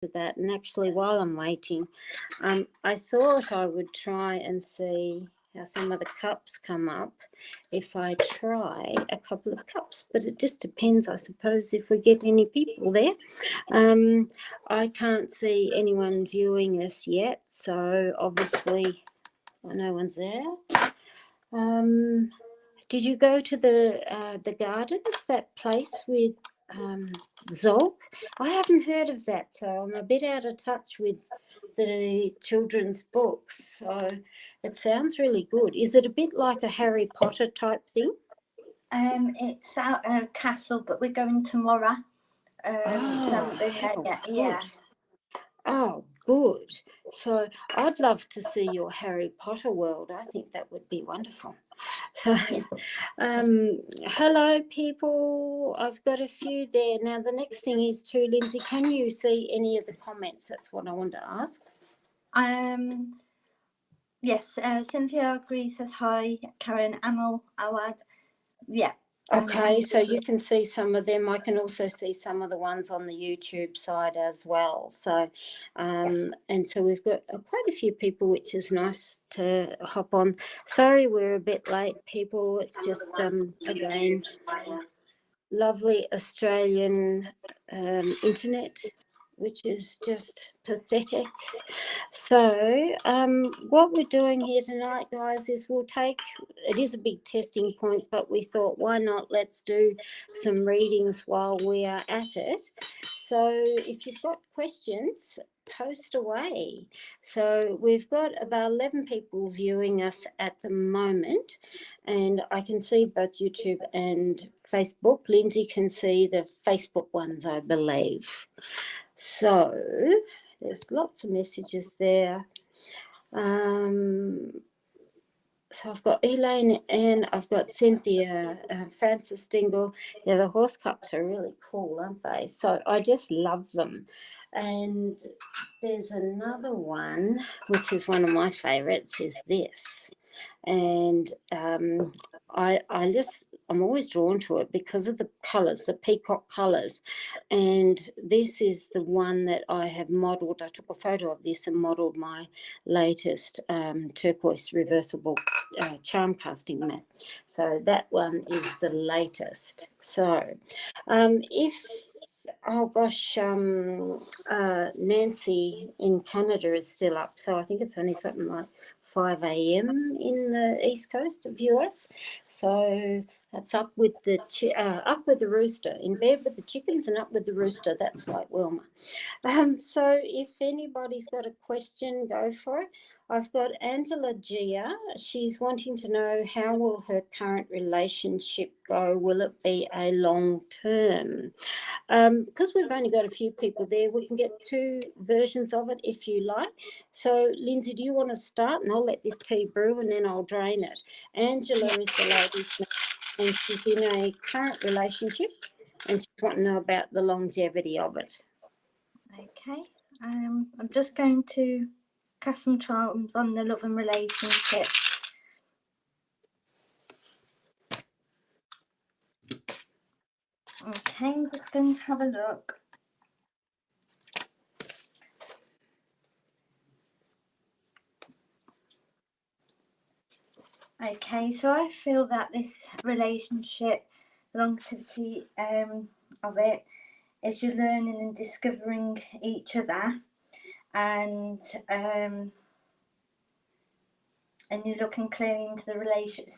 that, and actually while I'm waiting, I thought I would try and see how some of the cups come up if I try a couple of cups, but it just depends, I suppose, if we get any people there. I can't see anyone viewing us yet, so obviously no one's there. Did you go to the gardens, that place with Zog? I haven't heard of that, so I'm a bit out of touch with the children's books. So it sounds really good. Is it a bit like a Harry Potter type thing? It's out a castle, but we're going tomorrow. Yeah. Oh, good. So I'd love to see your Harry Potter world. I think that would be wonderful. So, hello, people. I've got a few there. Now, the next thing is too, Lindsay, can you see any of the comments? That's what I want to ask. Yes, Cynthia Agree says hi. Karen Amal Awad. Yeah. Okay, so you can see some of them. I can also see some of the ones on the YouTube side as well. So, and so we've got quite a few people, which is nice to hop on. Sorry, we're a bit late, people. It's just, again, lovely Australian internet, which is just pathetic. So what we're doing here tonight, guys, is it is a big testing point, but we thought, why not, let's do some readings while we are at it. So if you've got questions, post away. So we've got about 11 people viewing us at the moment, and I can see both YouTube and Facebook. Lindsay can see the Facebook ones, I believe. So there's lots of messages there. So I've got Elaine and I've got Cynthia, Francis Dingle. Yeah, the horse cups are really cool, aren't they? So I just love them. And there's another one, which is one of my favourites, is this. And I'm always drawn to it because of the colours, the peacock colours. And this is the one that I have modelled. I took a photo of this and modelled my latest turquoise reversible charm casting mat. So that one is the latest. So Nancy in Canada is still up. So I think it's only something like 5 a.m. in the East Coast of US. So that's up with the rooster, in bed with the chickens and up with the rooster. That's like Wilma. So if anybody's got a question, go for it. I've got Angela Gia. She's wanting to know, how will her current relationship go? Will it be a long term? Because we've only got a few people there, we can get two versions of it if you like. So Lindsay, do you want to start? And I'll let this tea brew and then I'll drain it. Angela is the lady's name, and she's in a current relationship and she's wanting to know about the longevity of it. Okay, I'm just going to cast some charms on the love and relationship. Okay, I'm just going to have a look. Okay, so I feel that this relationship, the longevity of it, is you're learning and discovering each other, and you're looking clearly into the relationship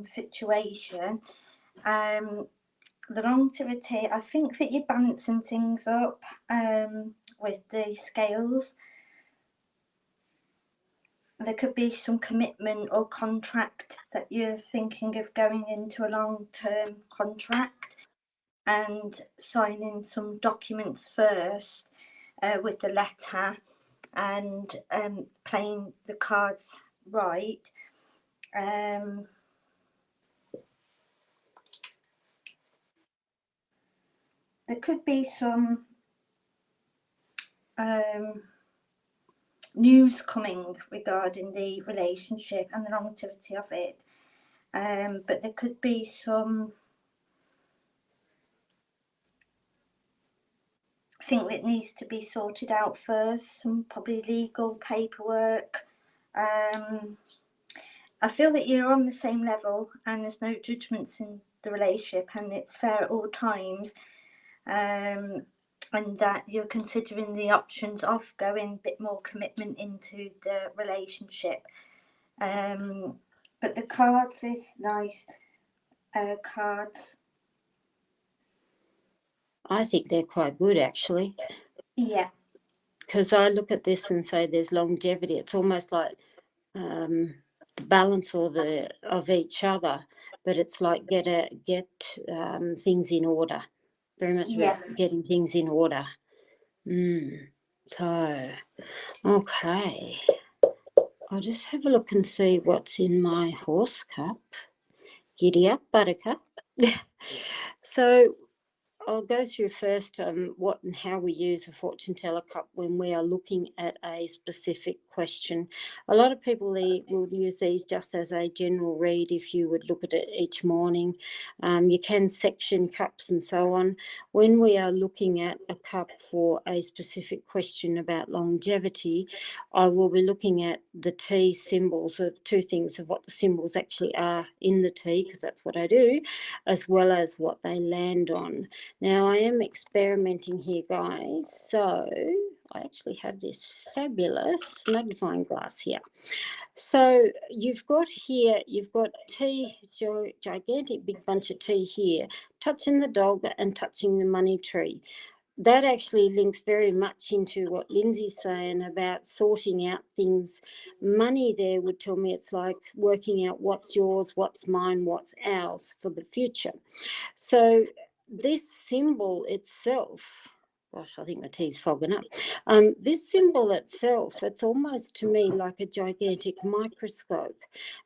situation. The longevity, I think that you're balancing things up with the scales. There could be some commitment or contract that you're thinking of going into a long-term contract and signing some documents first with the letter and playing the cards right. There could be some news coming regarding the relationship and the longevity of it, but there could be some think that needs to be sorted out first, some probably legal paperwork. I feel that you're on the same level and there's no judgments in the relationship and it's fair at all times, and that you're considering the options of going a bit more commitment into the relationship. But the cards is nice. Cards. I think they're quite good, actually. Yeah. Because I look at this and say there's longevity. It's almost like the balance of each other, but it's like get things in order. Very much about getting things in order. So, okay. I'll just have a look and see what's in my horse cup. Giddy up, Buttercup. So I'll go through first what and how we use a fortune teller cup when we are looking at a specific question. A lot of people will use these just as a general read if you would look at it each morning. You can section cups and so on. When we are looking at a cup for a specific question about longevity, I will be looking at the T symbols, or two things of what the symbols actually are in the T, because that's what I do, as well as what they land on. Now, I am experimenting here, guys, so I actually have this fabulous magnifying glass here. So you've got T, gigantic big bunch of T here, touching the dog and touching the money tree. That actually links very much into what Lindsay's saying about sorting out things. Money there would tell me it's like working out what's yours, what's mine, what's ours for the future. So this symbol itself, gosh, I think my tea's fogging up. This symbol itself, it's almost to me like a gigantic microscope.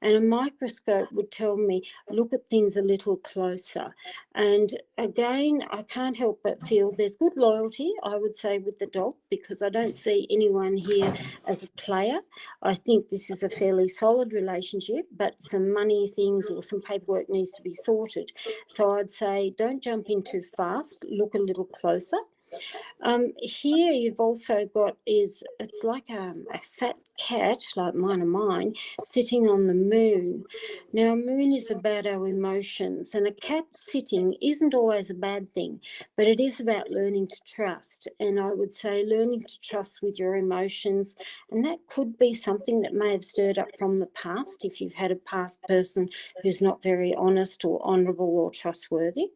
And a microscope would tell me, look at things a little closer. And again, I can't help but feel there's good loyalty, I would say, with the dog, because I don't see anyone here as a player. I think this is a fairly solid relationship, but some money things or some paperwork needs to be sorted. So I'd say don't jump in too fast, look a little closer. Here you've also got it's like a fat cat, like mine, sitting on the moon. Now, moon is about our emotions, and a cat sitting isn't always a bad thing, but it is about learning to trust. And I would say learning to trust with your emotions, and that could be something that may have stirred up from the past if you've had a past person who's not very honest or honourable or trustworthy.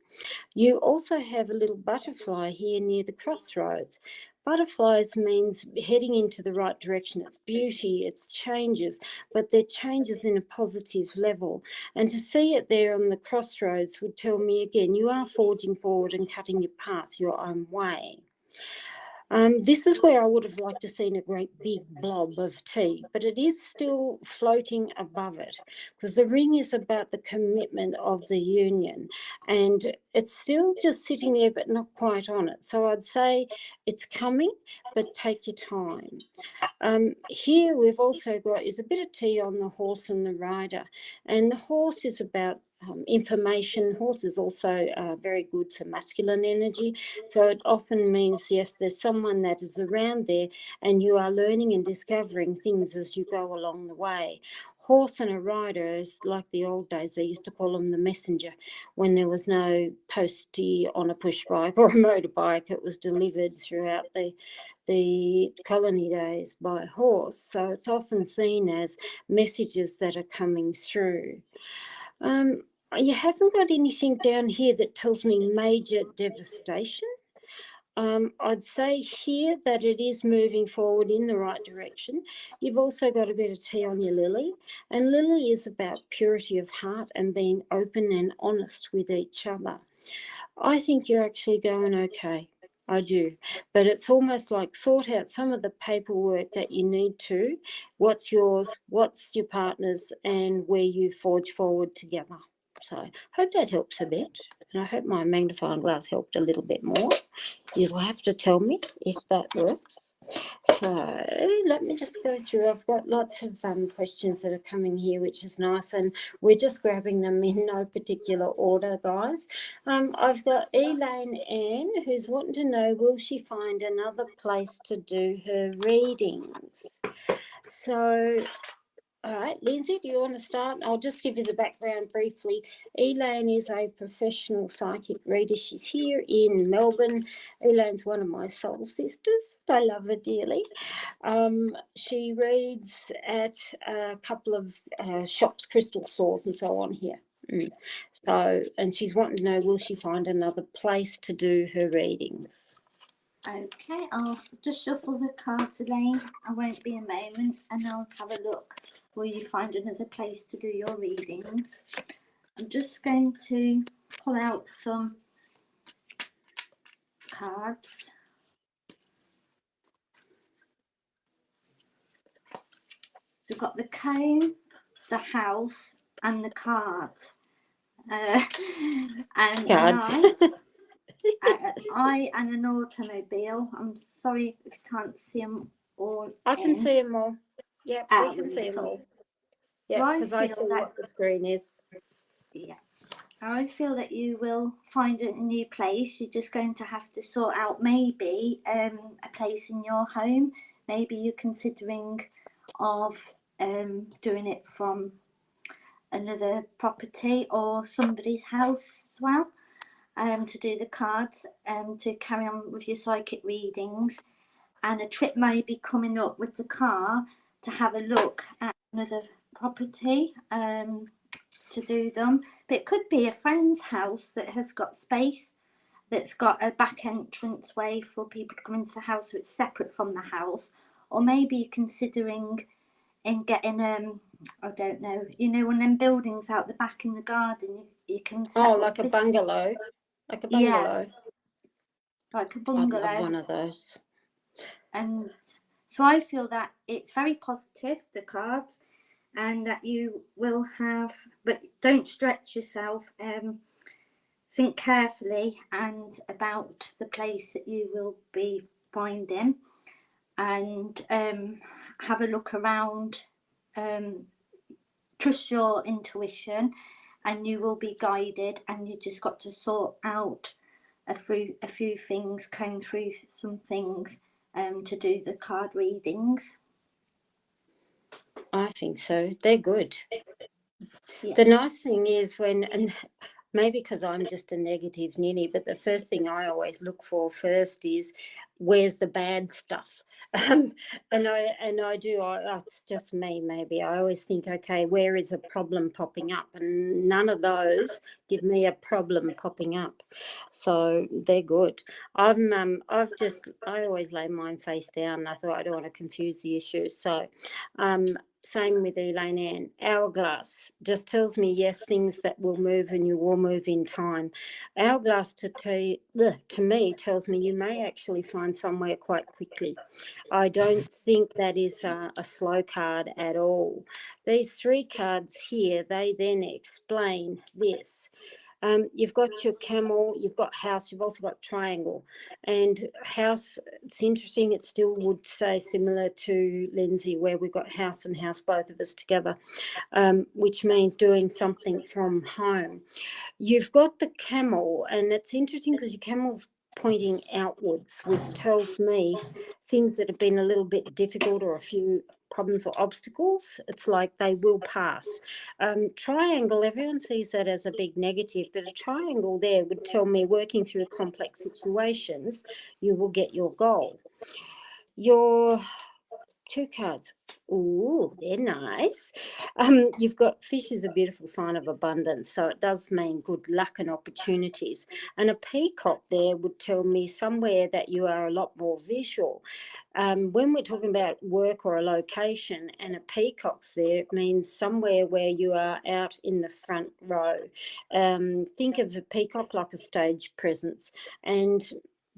You also have a little butterfly here near the crossroads. Butterflies means heading into the right direction. It's beauty, it's changes, but they're changes in a positive level. And to see it there on the crossroads would tell me again, you are forging forward and cutting your path your own way. This is where I would have liked to seen a great big blob of tea, but it is still floating above it, because the ring is about the commitment of the union, and it's still just sitting there but not quite on it. So I'd say it's coming, but take your time. Here we've also got is a bit of tea on the horse and the rider, and the horse is about information. Horse is also very good for masculine energy, so it often means, yes, there's someone that is around there and you are learning and discovering things as you go along the way. Horse and a rider is like the old days. They used to call them the messenger when there was no postie on a push bike or a motorbike. It was delivered throughout the colony days by horse, so it's often seen as messages that are coming through. You haven't got anything down here that tells me major devastation. I'd say here that it is moving forward in the right direction. You've also got a bit of tea on your lily, and lily is about purity of heart and being open and honest with each other. I think you're actually going okay. I do, but it's almost like sort out some of the paperwork that you need to, what's yours, what's your partner's, and where you forge forward together. So hope that helps a bit, and I hope my magnifying glass helped a little bit more. You'll have to tell me if that works. So let me just go through. I've got lots of questions that are coming here, which is nice, and we're just grabbing them in no particular order, guys. I've got Elaine Ann, who's wanting to know, will she find another place to do her readings? So, all right, Lindsay, do you want to start? I'll just give you the background briefly. Elaine is a professional psychic reader. She's here in Melbourne. Elaine's one of my soul sisters. I love her dearly. She reads at a couple of shops, crystal stores and so on here. So, and she's wanting to know, will she find another place to do her readings? Okay, I'll just shuffle the cards, Elaine. I won't be a moment, and I'll have a look. Will you find another place to do your readings? I'm just going to pull out some cards. We've got the comb, the house, and the cards. And Cards. I and an automobile. I'm sorry if you can't see them all. I can see them all. Yeah, we can see them all. Yeah, because I see what the screen is. Yeah. I feel that you will find a new place. You're just going to have to sort out maybe a place in your home. Maybe you're considering of doing it from another property or somebody's house as well, to do the cards, to carry on with your psychic readings. And a trip may be coming up with the car to have a look at another property to do them. But it could be a friend's house that has got space, that's got a back entrance way for people to come into the house, so it's separate from the house. Or maybe you're considering in getting I don't know, you know, one of them buildings out the back in the garden. You can set like a bungalow, like a bungalow. Yeah, like a bungalow. I'd love one of those. And so I feel that it's very positive, the cards, and that you will have, but don't stretch yourself. Think carefully and about the place that you will be finding, and have a look around. Trust your intuition, and you will be guided. And you just got to sort out a few things, comb through some things, to do the card readings. I think so. They're good. Yeah. The nice thing is and maybe because I'm just a negative ninny, but the first thing I always look for first is where's the bad stuff. And I do, it's just me maybe. I always think, okay, where is a problem popping up? And none of those give me a problem popping up. So they're good. I always lay mine face down. I thought I don't want to confuse the issue. So same with Elaine Ann. Hourglass just tells me, yes, things that will move and you will move in time. Hourglass to me tells me you may actually find somewhere quite quickly. I don't think that is a slow card at all. These three cards here, they then explain this. You've got your camel, you've got house, you've also got triangle. And house, it's interesting, it still would say similar to Lindsay, where we've got house and house, both of us together, which means doing something from home. You've got the camel, and it's interesting because your camel's pointing outwards, which tells me things that have been a little bit difficult or a few problems or obstacles, it's like they will pass. Triangle, everyone sees that as a big negative, but a triangle there would tell me working through complex situations, you will get your goal. Your two cards. Ooh, they're nice. You've got fish is a beautiful sign of abundance, so it does mean good luck and opportunities. And a peacock there would tell me somewhere that you are a lot more visual. When we're talking about work or a location and a peacock's there, it means somewhere where you are out in the front row. Think of a peacock like a stage presence, and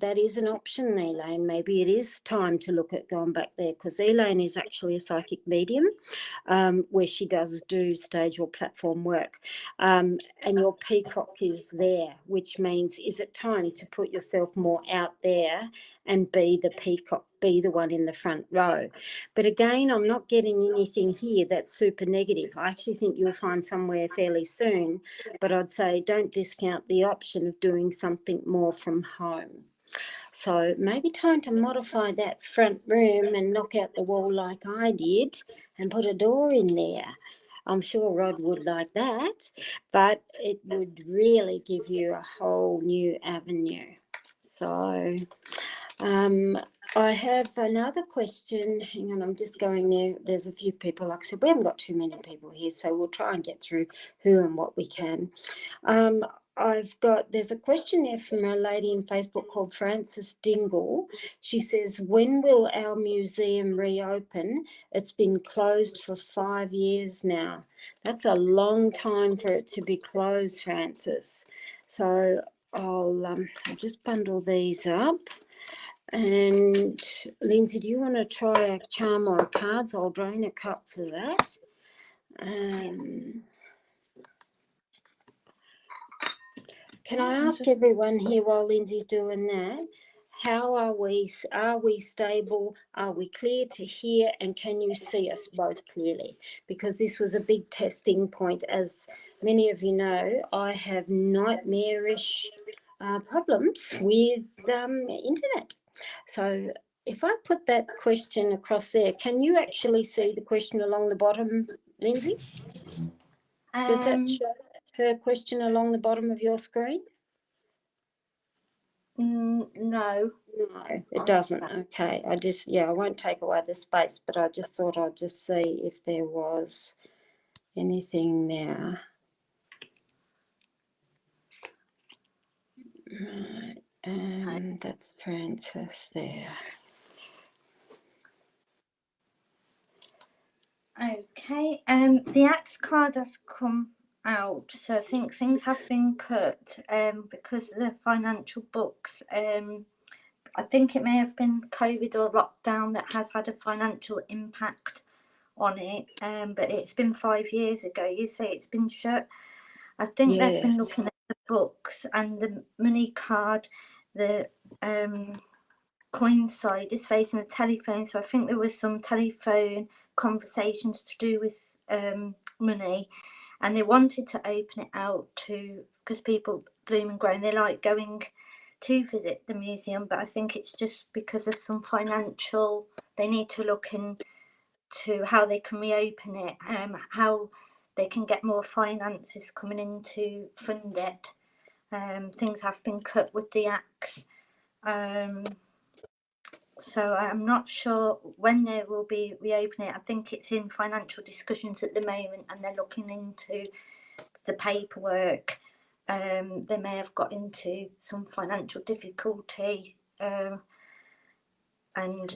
that is an option, Elaine. Maybe it is time to look at going back there, because Elaine is actually a psychic medium where she does do stage or platform work. And your peacock is there, which means, is it time to put yourself more out there and be the peacock, be the one in the front row? But again, I'm not getting anything here that's super negative. I actually think you'll find somewhere fairly soon, but I'd say don't discount the option of doing something more from home. So maybe time to modify that front room and knock out the wall like I did and put a door in there. I'm sure Rod would like that, but it would really give you a whole new avenue. So I have another question. Hang on, I'm just going there. There's a few people. Like I said, we haven't got too many people here, so we'll try and get through who and what we can. There's a question here from a lady in Facebook called Frances Dingle. She says, when will our museum reopen? It's been closed for 5 years now. That's a long time for it to be closed, Frances. So I'll just bundle these up. And Lindsay, do you want to try a charm or a cards? I'll drain a cup for that. Can I ask everyone here while Lindsay's doing that, how are we? Are we stable? Are we clear to hear? And can you see us both clearly? Because this was a big testing point. As many of you know, I have nightmarish problems with internet. So if I put that question across there, can you actually see the question along the bottom, Lindsay? Does that show her question along the bottom of your screen? No. No, it doesn't. Okay, I won't take away the space, but I just thought I'd just see if there was anything there. Right, that's Frances there. Okay, the Axe card has come out, so I think things have been cut because of the financial books. I think it may have been COVID or lockdown that has had a financial impact on it, but it's been 5 years ago. You say it's been shut. I think they've been looking at the books and the money card, the coin side is facing a telephone, so I think there was some telephone conversations to do with money, and they wanted to open it out to, because people bloom and grow and they like going to visit the museum, but I think it's just because of some financial, they need to look into how they can reopen it, how they can get more finances coming in to fund it. Things have been cut with the Axe. So I'm not sure when they will be reopening it. I think it's in financial discussions at the moment, and they're looking into the paperwork. They may have got into some financial difficulty, and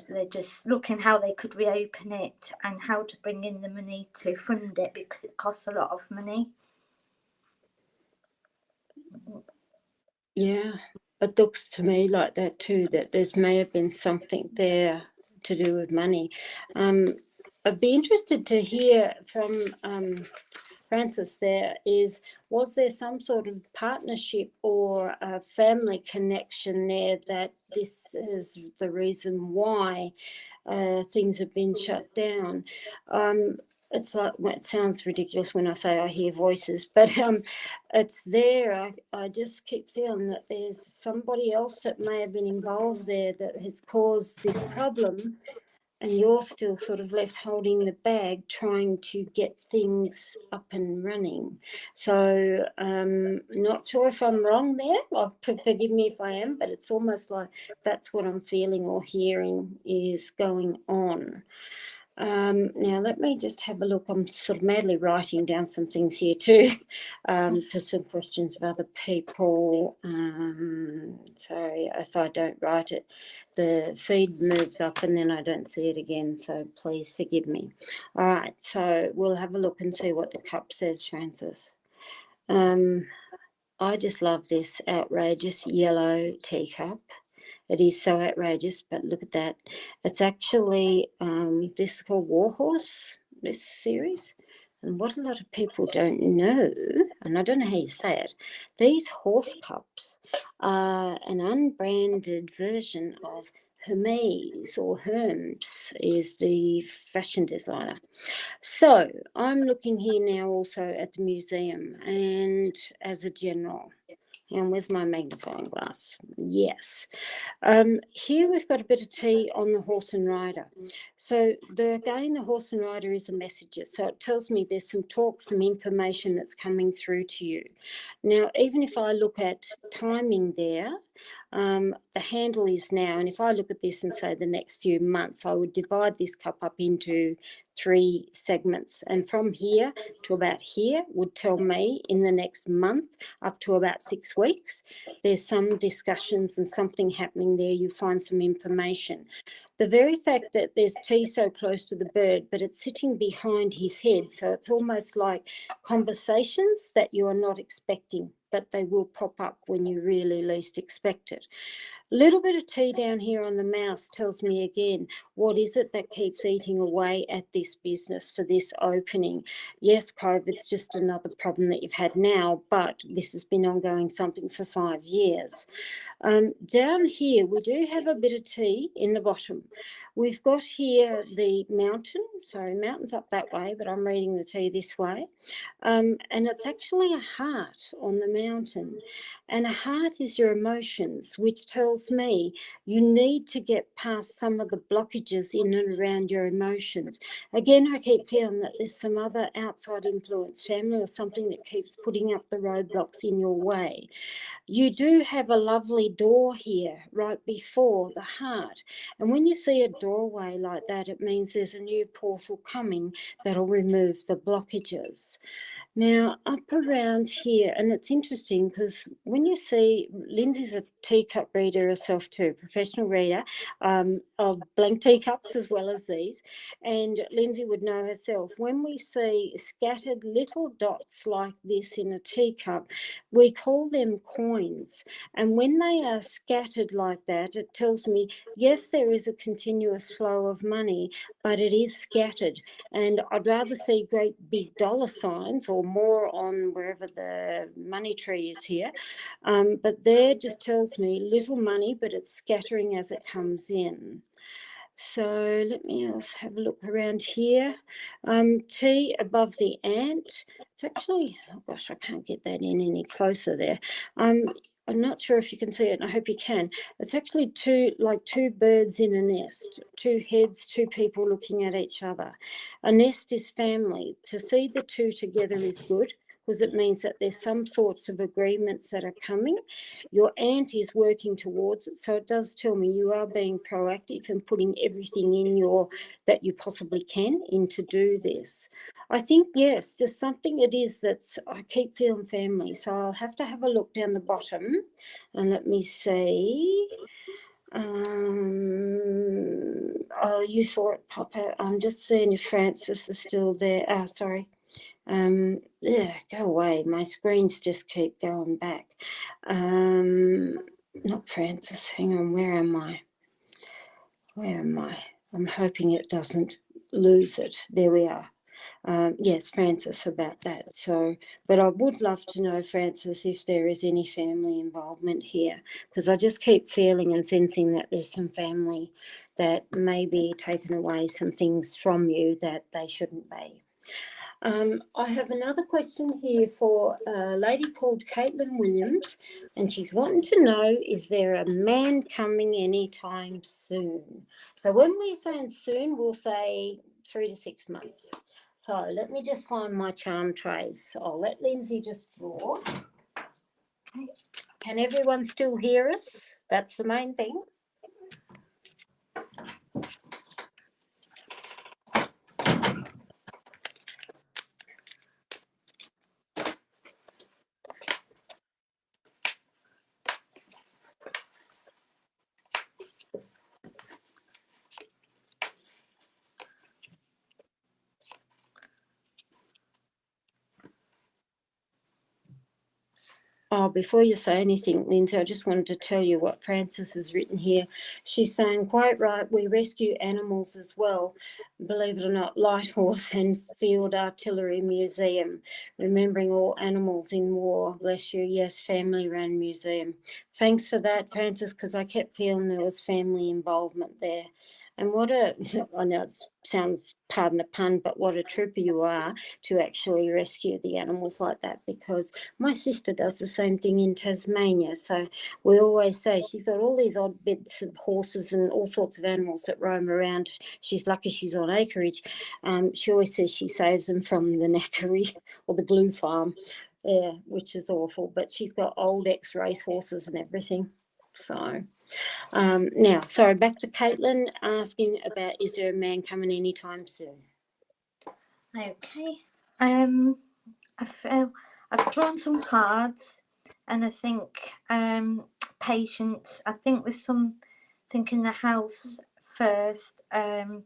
they're just looking how they could reopen it and how to bring in the money to fund it, because it costs a lot of money. Yeah, it looks to me like that too, that there may have been something there to do with money. I'd be interested to hear from Frances was there some sort of partnership or a family connection there that this is the reason why things have been shut down? It's like, well, it sounds ridiculous when I say I hear voices, but it's there. I just keep feeling that there's somebody else that may have been involved there that has caused this problem, and you're still sort of left holding the bag, trying to get things up and running. So not sure if I'm wrong there. Forgive me if I am, but it's almost like that's what I'm feeling or hearing is going on. Now, let me just have a look. I'm sort of madly writing down some things here too for some questions of other people. Sorry if I don't write it. The feed moves up and then I don't see it again, so please forgive me. All right, so we'll have a look and see what the cup says, Frances. I just love this outrageous yellow teacup. It is so outrageous, but look at that. It's actually, this is called Warhorse, this series. And what a lot of people don't know, and I don't know how you say it, these horse cups are an unbranded version of Hermes, or Hermes is the fashion designer. So I'm looking here now also at the museum and as a general. And where's my magnifying glass? Yes. Here we've got a bit of tea on the horse and rider. So again, the horse and rider is a messenger. So it tells me there's some talk, some information that's coming through to you. Now, even if I look at timing there, the handle is now, and if I look at this and say the next few months, I would divide this cup up into 3 segments. And from here to about here would tell me in the next month up to about 6 weeks, there's some discussions and something happening there. You find some information. The very fact that there's tea so close to the bird, but it's sitting behind his head. So it's almost like conversations that you are not expecting, but they will pop up when you really least expect it. Little bit of tea down here on the mouse tells me again, what is it that keeps eating away at this business for this opening? Yes, COVID's just another problem that you've had now, but this has been ongoing something for 5 years. Down here, we do have a bit of tea in the bottom. We've got here the mountain. Sorry, mountain's up that way, but I'm reading the tea this way. And it's actually a heart on the mountain. And a heart is your emotions, which tells me you need to get past some of the blockages in and around your emotions. Again, I keep feeling that there's some other outside influence, family or something that keeps putting up the roadblocks in your way. You do have a lovely door here right before the heart. And when you see a doorway like that, it means there's a new portal coming that'll remove the blockages. Now, up around here, and it's interesting because when you see, Lindsay's a teacup reader herself too, professional reader of blank teacups as well as these, and Lindsay would know herself, when we see scattered little dots like this in a teacup, we call them coins. And when they are scattered like that, it tells me, yes, there is a continuous flow of money, but it is scattered. And I'd rather see great big dollar signs or more on wherever the money tree is here. But there just tells me little money, but it's scattering as it comes in. So let me also have a look around here. T above the ant. It's actually, oh gosh, I can't get that in any closer there. I'm not sure if you can see it, and I hope you can. It's actually two birds in a nest, 2 heads, 2 people looking at each other. A nest is family. To see the 2 together is good, because it means that there's some sorts of agreements that are coming. Your ant is working towards it, so it does tell me you are being proactive and putting everything in that you possibly can in to do this. I think, yes, just something it is that's, I keep feeling family, so I'll have to have a look down the bottom and let me see. Oh, you saw it pop out. I'm just seeing if Francis is still there. Oh, sorry. Yeah, go away. My screens just keep going back. Not Francis. Hang on. Where am I? I'm hoping it doesn't lose it. There we are. Yes, Francis, about that. So, but I would love to know, Francis, if there is any family involvement here, because I just keep feeling and sensing that there's some family that may be taken away some things from you that they shouldn't be. I have another question here for a lady called Caitlin Williams, and she's wanting to know, is there a man coming anytime soon? So when we're saying soon, we'll say 3 to 6 months. So let me just find my charm trays. I'll let Lindsay just draw. Can everyone still hear us? That's the main thing. Oh, before you say anything, Lindsay, I just wanted to tell you what Frances has written here. She's saying, quite right, we rescue animals as well. Believe it or not, Light Horse and Field Artillery Museum, remembering all animals in war. Bless you. Yes, family-run museum. Thanks for that, Frances, because I kept feeling there was family involvement there. And what a, I know it sounds, pardon the pun, but what a trooper you are to actually rescue the animals like that, because my sister does the same thing in Tasmania. So we always say she's got all these odd bits of horses and all sorts of animals that roam around. She's lucky she's on acreage. She always says she saves them from the knackery or the glue farm, yeah, which is awful. But she's got old ex-race horses and everything. So now, sorry, back to Caitlin asking about, is there a man coming anytime soon? Okay. I feel I've drawn some cards, and I think patience. I think there's something in the house first. The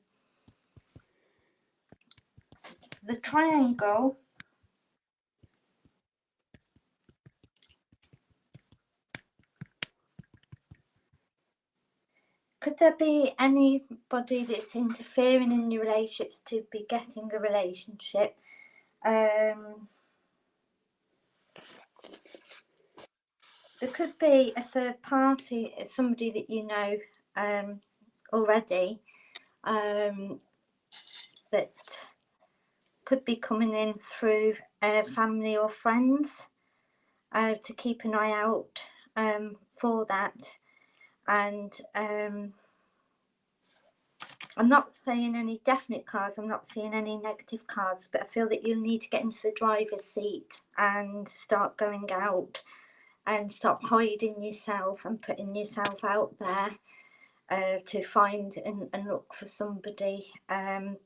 triangle. Could there be anybody that's interfering in your relationships to be getting a relationship? There could be a third party, somebody that you know already, that could be coming in through family or friends, to keep an eye out for that. And I'm not saying any definite cards, I'm not seeing any negative cards, but I feel that you'll need to get into the driver's seat and start going out and stop hiding yourself and putting yourself out there to find and look for somebody, and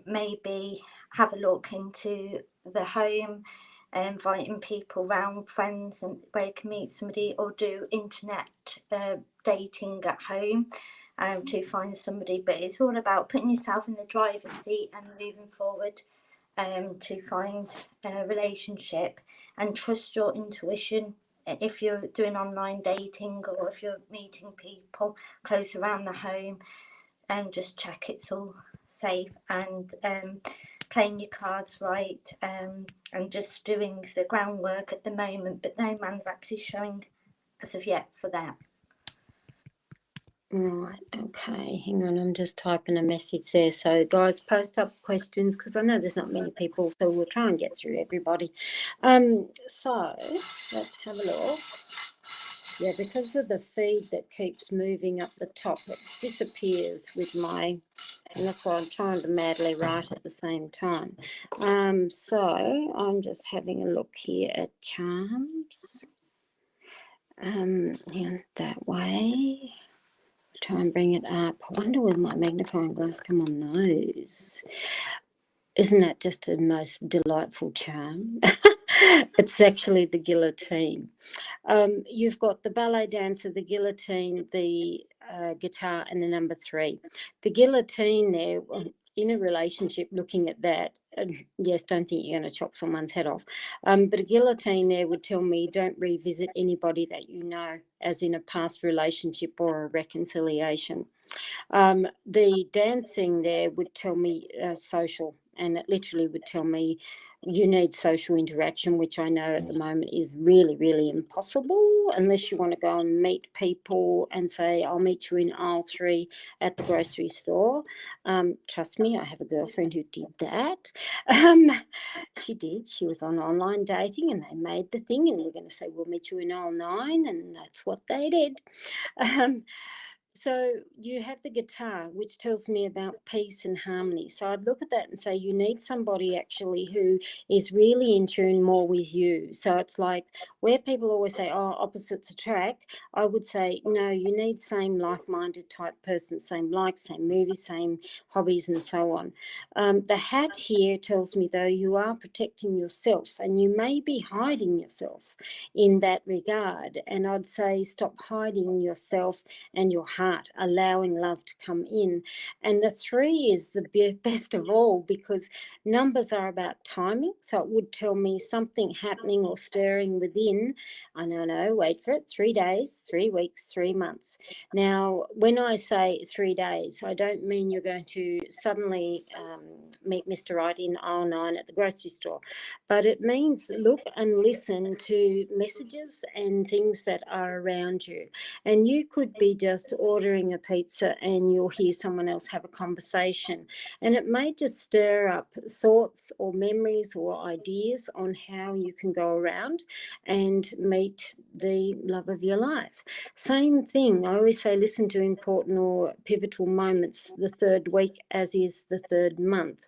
maybe have a look into the home, inviting people round, friends, and where you can meet somebody, or do internet dating at home to find somebody. But it's all about putting yourself in the driver's seat and moving forward to find a relationship, and trust your intuition if you're doing online dating or if you're meeting people close around the home, and just check it's all safe, and playing your cards right, and just doing the groundwork at the moment, but no man's actually showing as of yet for that. Right, okay, hang on, I'm just typing a message there. So guys, post up questions, because I know there's not many people, so we'll try and get through everybody. So let's have a look. Yeah, because of the feed that keeps moving up the top, it disappears with my, and that's why I'm trying to madly write at the same time. So I'm just having a look here at charms, and that way. Try and bring it up. I wonder whether my magnifying glass come on those. Isn't that just a most delightful charm? It's actually the guillotine. You've got the ballet dancer, the guillotine, the guitar, and the number 3. The guillotine there, in a relationship, looking at that, yes, don't think you're going to chop someone's head off. But a guillotine there would tell me don't revisit anybody that you know, as in a past relationship or a reconciliation. The dancing there would tell me social, and it literally would tell me you need social interaction, which I know at the moment is really, really impossible unless you want to go and meet people and say, I'll meet you in aisle 3 at the grocery store. Trust me, I have a girlfriend who did that. She did. She was on online dating, and they made the thing, and we're going to say, we'll meet you in aisle 9, and that's what they did. So you have the guitar, which tells me about peace and harmony. So I'd look at that and say you need somebody actually who is really in tune more with you. So it's like where people always say, oh, opposites attract, I would say, no, you need same like-minded type person, same likes, same movies, same hobbies, and so on. The hat here tells me, though, you are protecting yourself, and you may be hiding yourself in that regard. And I'd say stop hiding yourself and your heart heart, allowing love to come in. And the 3 is the best of all, because numbers are about timing. So it would tell me something happening or stirring within, I know, wait for it, 3 days, 3 weeks, 3 months. Now, when I say 3 days, I don't mean you're going to suddenly meet Mr. Right in aisle 9 at the grocery store, but it means look and listen to messages and things that are around you. And you could be just ordering a pizza and you'll hear someone else have a conversation, and it may just stir up thoughts or memories or ideas on how you can go around and meet the love of your life. Same thing, I always say listen to important or pivotal moments the 3rd week as is the 3rd month.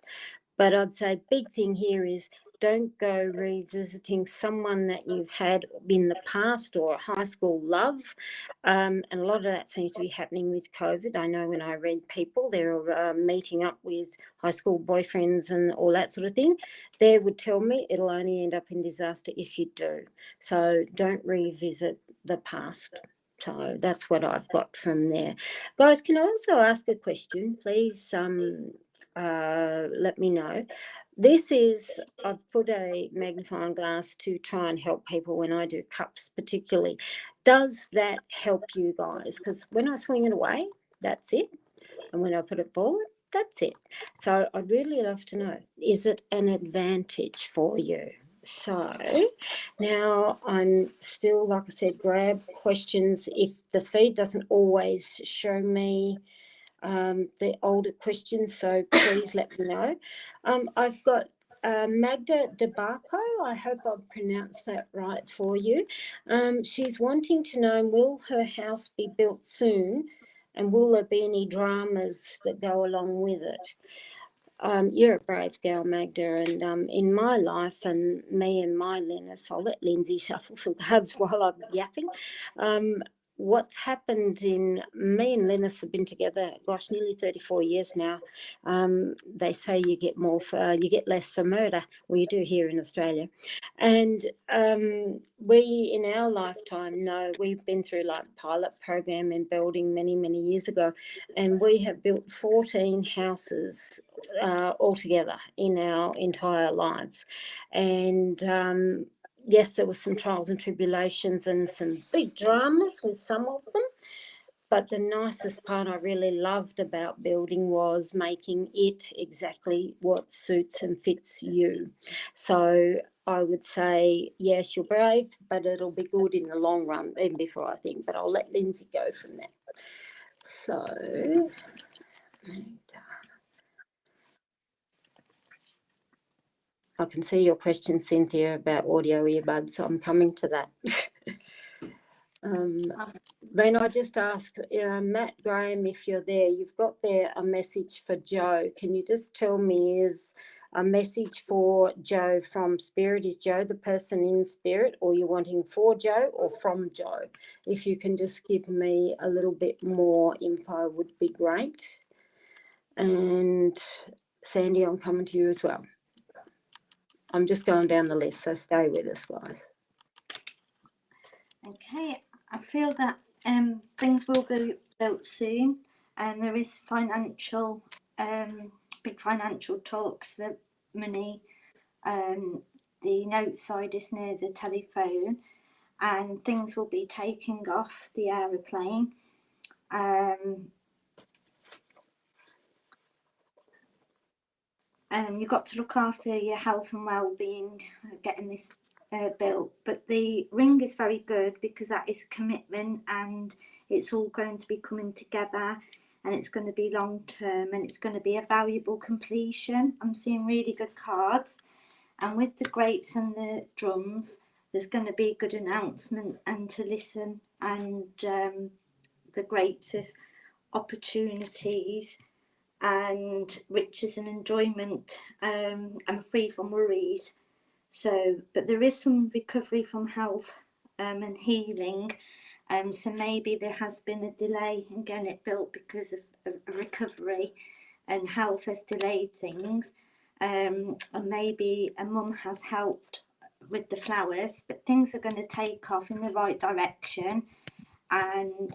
But I'd say big thing here is don't go revisiting someone that you've had in the past or high school love. And a lot of that seems to be happening with COVID. I know when I read people, they're meeting up with high school boyfriends and all that sort of thing. They would tell me it'll only end up in disaster if you do. So don't revisit the past. So that's what I've got from there. Guys, can I also ask a question? Please let me know. This is, I've put a magnifying glass to try and help people when I do cups particularly. Does that help you guys? Because when I swing it away, that's it. And when I put it forward, that's it. So I'd really love to know, is it an advantage for you? So now I'm still, like I said, grab questions. If the feed doesn't always show me the older questions, so please let me know. I've got Magda DeBarco, I hope I've pronounced that right for you. She's wanting to know, will her house be built soon, and will there be any dramas that go along with it? You're a brave girl, Magda, and in my life and me and my Linus, I'll let Lindsay shuffle some cards while I'm yapping. What's happened in me and Linus have been together, gosh, nearly 34 years now. They say you get more for, you get less for murder. Well, you do here in Australia. And we, in our lifetime, know we've been through like pilot program in building many, many years ago, and we have built 14 houses altogether in our entire lives. And yes, there was some trials and tribulations and some big dramas with some of them. But the nicest part I really loved about building was making it exactly what suits and fits you. So I would say, yes, you're brave, but it'll be good in the long run, even before I think. But I'll let Lindsay go from there. So, I can see your question, Cynthia, about audio earbuds, so I'm coming to that. Then I just ask Matt Graham, if you're there, you've got there a message for Joe. Can you just tell me, is a message for Joe from Spirit? Is Joe the person in Spirit, or you're wanting for Joe or from Joe? If you can just give me a little bit more info would be great. And Sandy, I'm coming to you as well. I'm just going down the list, so stay with us, guys. Okay, I feel that things will be built soon, and there is financial, big financial talks. The money, the note side is near the telephone, and things will be taking off the aeroplane. You've got to look after your health and well-being, getting this built. But the ring is very good because that is commitment, and it's all going to be coming together, and it's going to be long-term, and it's going to be a valuable completion. I'm seeing really good cards, and with the grapes and the drums, there's going to be a good announcement and to listen. And the grapes is opportunities and riches and enjoyment, and free from worries. So, but there is some recovery from health and healing. So maybe there has been a delay in getting it built because of recovery, and health has delayed things. And maybe a mum has helped with the flowers, but things are going to take off in the right direction. And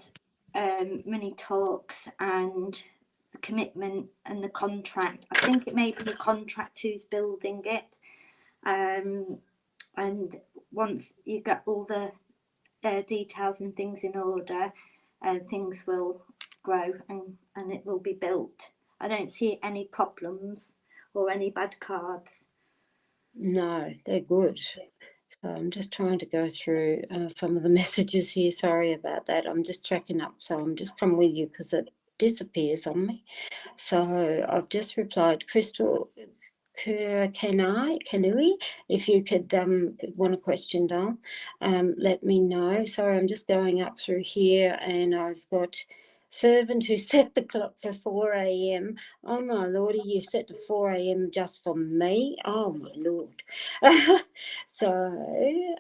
money talks and the commitment and the contract. I think it may be the contract who's building it. And once you get all the details and things in order, things will grow and it will be built. I don't see any problems or any bad cards. No, they're good. So I'm just trying to go through some of the messages here. Sorry about that. I'm just tracking up. So I'm just come with you because it disappears on me. So I've just replied, Crystal, Kanui, if you could want a question down, let me know. Sorry, I'm just going up through here and I've got Fervent who set the clock for 4 a.m. Oh my lordy, you set to 4 a.m. just for me? Oh my lord. So,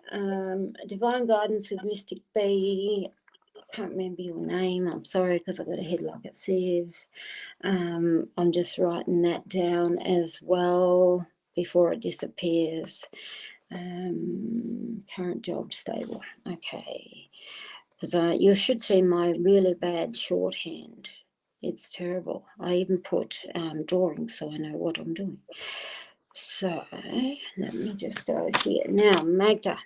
Divine Guidance with Mystic B. I can't remember your name. I'm sorry because I've got a head like a sieve. I'm just writing that down as well before it disappears. Current job stable. Okay. Because you should see my really bad shorthand. It's terrible. I even put drawings so I know what I'm doing. So let me just go here. Now, Magda,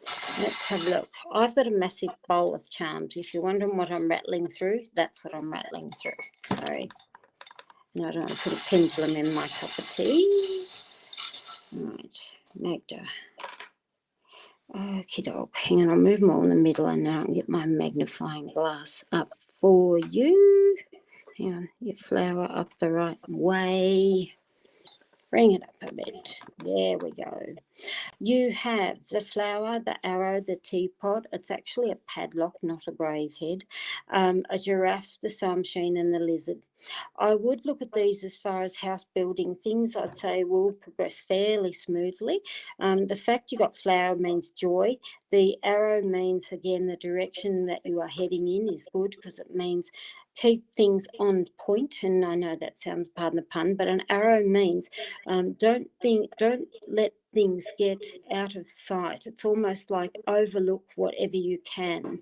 let's have a look. I've got a massive bowl of charms. If you're wondering what I'm rattling through, that's what I'm rattling through. Sorry. And I don't want to put a pendulum in my cup of tea. Right, Magda. Okie doke. Hang on, I'll move them all in the middle and now I can get my magnifying glass up for you. Hang on, your flower up the right way. Bring it up a bit. There we go. You have the flower, the arrow, the teapot. It's actually a padlock, not a grave head. A giraffe, the psalm machine, and the lizard. I would look at these as far as house building things. I'd say will progress fairly smoothly. The fact you got flower means joy. The arrow means, again, the direction that you are heading in is good because it means keep things on point. And I know that sounds, pardon the pun, but an arrow means don't let things get out of sight. It's almost like overlook whatever you can.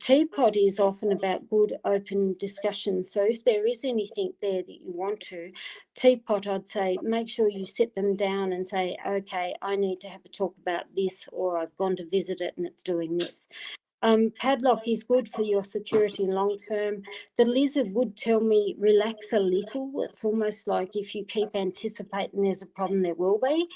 Teapot is often about good open discussions. So if there is anything there that you want to, teapot, I'd say make sure you sit them down and say, okay, I need to have a talk about this, or I've gone to visit it and it's doing this. Padlock is good for your security long term. The lizard would tell me relax a little. It's almost like if you keep anticipating there's a problem, there will be.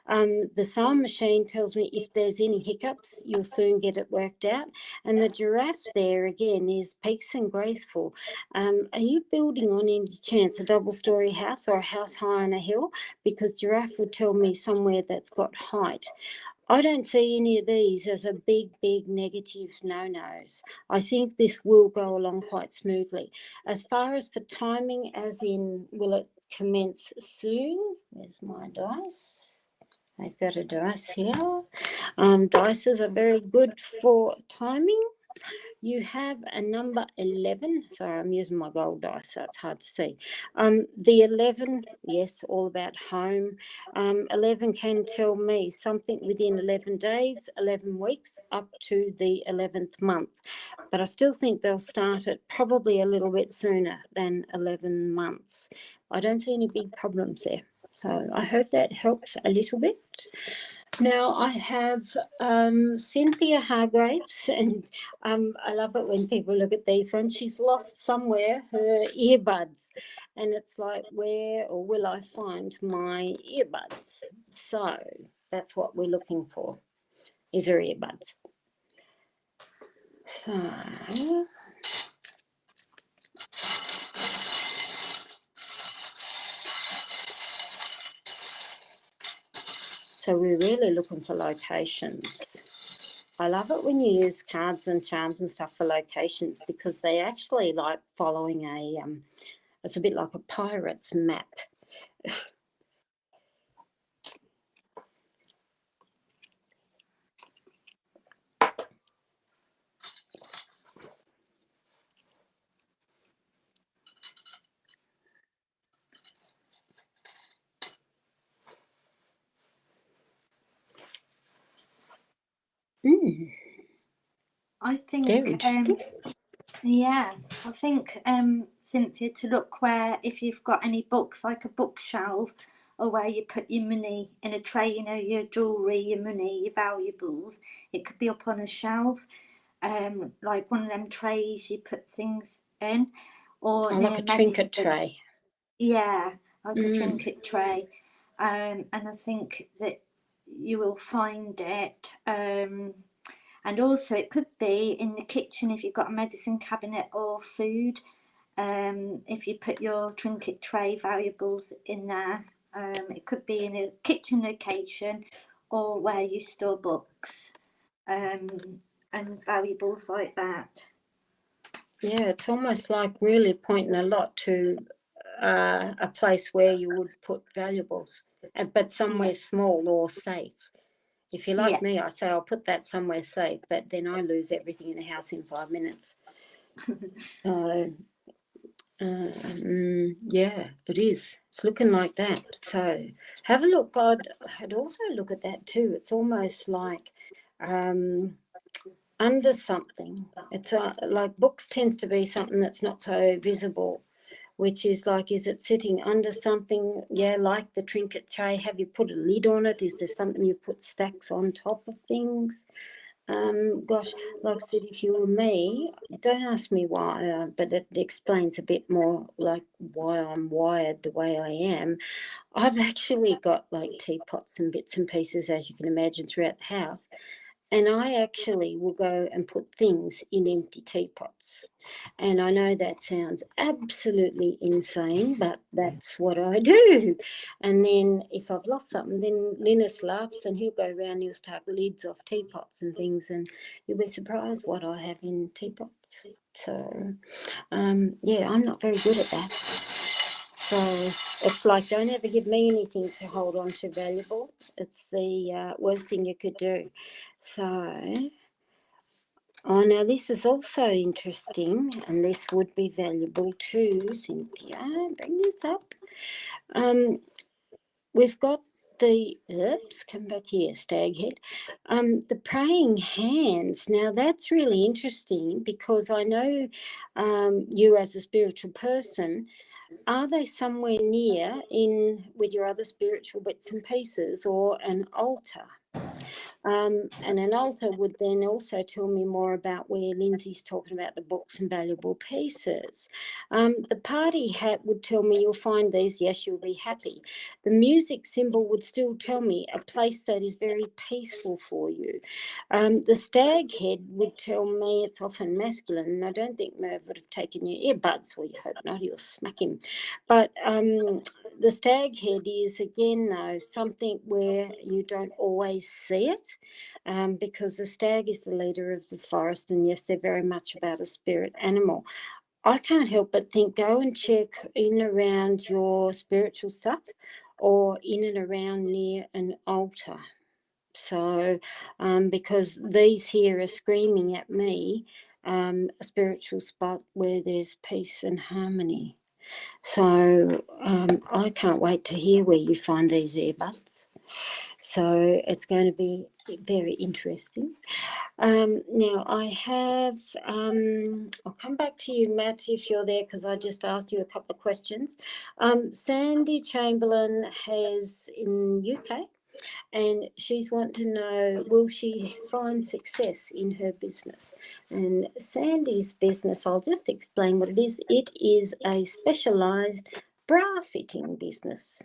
The psalm machine tells me if there's any hiccups, you'll soon get it worked out. And the giraffe there again is peace and graceful. Are you building on any chance a double-story house or a house high on a hill? Because giraffe would tell me somewhere that's got height. I don't see any of these as a big negative no-nos. I think this will go along quite smoothly. As far as for timing, as in will it commence soon? Where's my dice? I've got a dice here. Dices are very good for timing. You have a number 11. Sorry, I'm using my gold dice, so it's hard to see. The 11, yes, all about home. 11 can tell me something within 11 days, 11 weeks, up to the 11th month. But I still think they'll start it probably a little bit sooner than 11 months. I don't see any big problems there. So I hope that helps a little bit. Now I have Cynthia Hargraves, and I love it when people look at these ones. She's lost somewhere her earbuds, and it's like, where or will I find my earbuds? So that's what we're looking for, is her earbuds. So we're really looking for locations. I love it when you use cards and charms and stuff for locations because they actually like following it's a bit like a pirate's map. I think Very interesting. Yeah, I think, Cynthia, to look where, if you've got any books, like a bookshelf, or where you put your money in a tray, you know, your jewellery, your money, your valuables, it could be up on a shelf, like one of them trays you put things in, or I near like a trinket medicine. tray. Yeah, like a trinket tray. And I think that you will find it. And also it could be in the kitchen if you've got a medicine cabinet or food. If you put your trinket tray valuables in there, it could be in a kitchen location or where you store books, and valuables like that. Yeah, it's almost like really pointing a lot to a place where you would put valuables, but somewhere small or safe. If you're like Yeah. me, I say I'll put that somewhere safe, but then I lose everything in the house in 5 minutes. Yeah, it is. It's looking like that. So have a look. I'd also look at that too. It's almost like under something. It's like books tends to be something that's not so visible, which is like, is it sitting under something? Yeah, like the trinket tray. Have you put a lid on it? Is there something you put stacks on top of things? Gosh, like I said, if you were me, don't ask me why, but it explains a bit more like why I'm wired the way I am. I've actually got like teapots and bits and pieces, as you can imagine, throughout the house. And I actually will go and put things in empty teapots. And I know that sounds absolutely insane, but that's what I do. And then if I've lost something, then Linus laughs and he'll go around, he'll start lids off teapots and things, and you'll be surprised what I have in teapots. So, yeah, I'm not very good at that. So it's like, don't ever give me anything to hold on to valuable. It's the worst thing you could do. So, oh, now this is also interesting, and this would be valuable too, Cynthia. Bring this up. We've got the, oops, come back here, Staghead. The praying hands. Now that's really interesting because I know you as a spiritual person. Are they somewhere near in with your other spiritual bits and pieces, or an altar? And an altar would then also tell me more about where Lindsay's talking about the books and valuable pieces. The party hat would tell me you'll find these, yes, you'll be happy. The music symbol would still tell me a place that is very peaceful for you. The stag head would tell me it's often masculine, and I don't think Merv would have taken your earbuds. Well, you hope not, he'll smack him. But the stag head is, again, though, something where you don't always see it, because the stag is the leader of the forest, and yes, they're very much about a spirit animal. I can't help but think, go and check in around your spiritual stuff or in and around near an altar. So, because these here are screaming at me, a spiritual spot where there's peace and harmony. So I can't wait to hear where you find these earbuds. So it's going to be very interesting. Now I have, I'll come back to you, Matt, if you're there, because I just asked you a couple of questions. Sandy Chamberlain has in UK, and she's wanting to know, will she find success in her business? And Sandy's business, I'll just explain what it is. It is a specialised bra fitting business.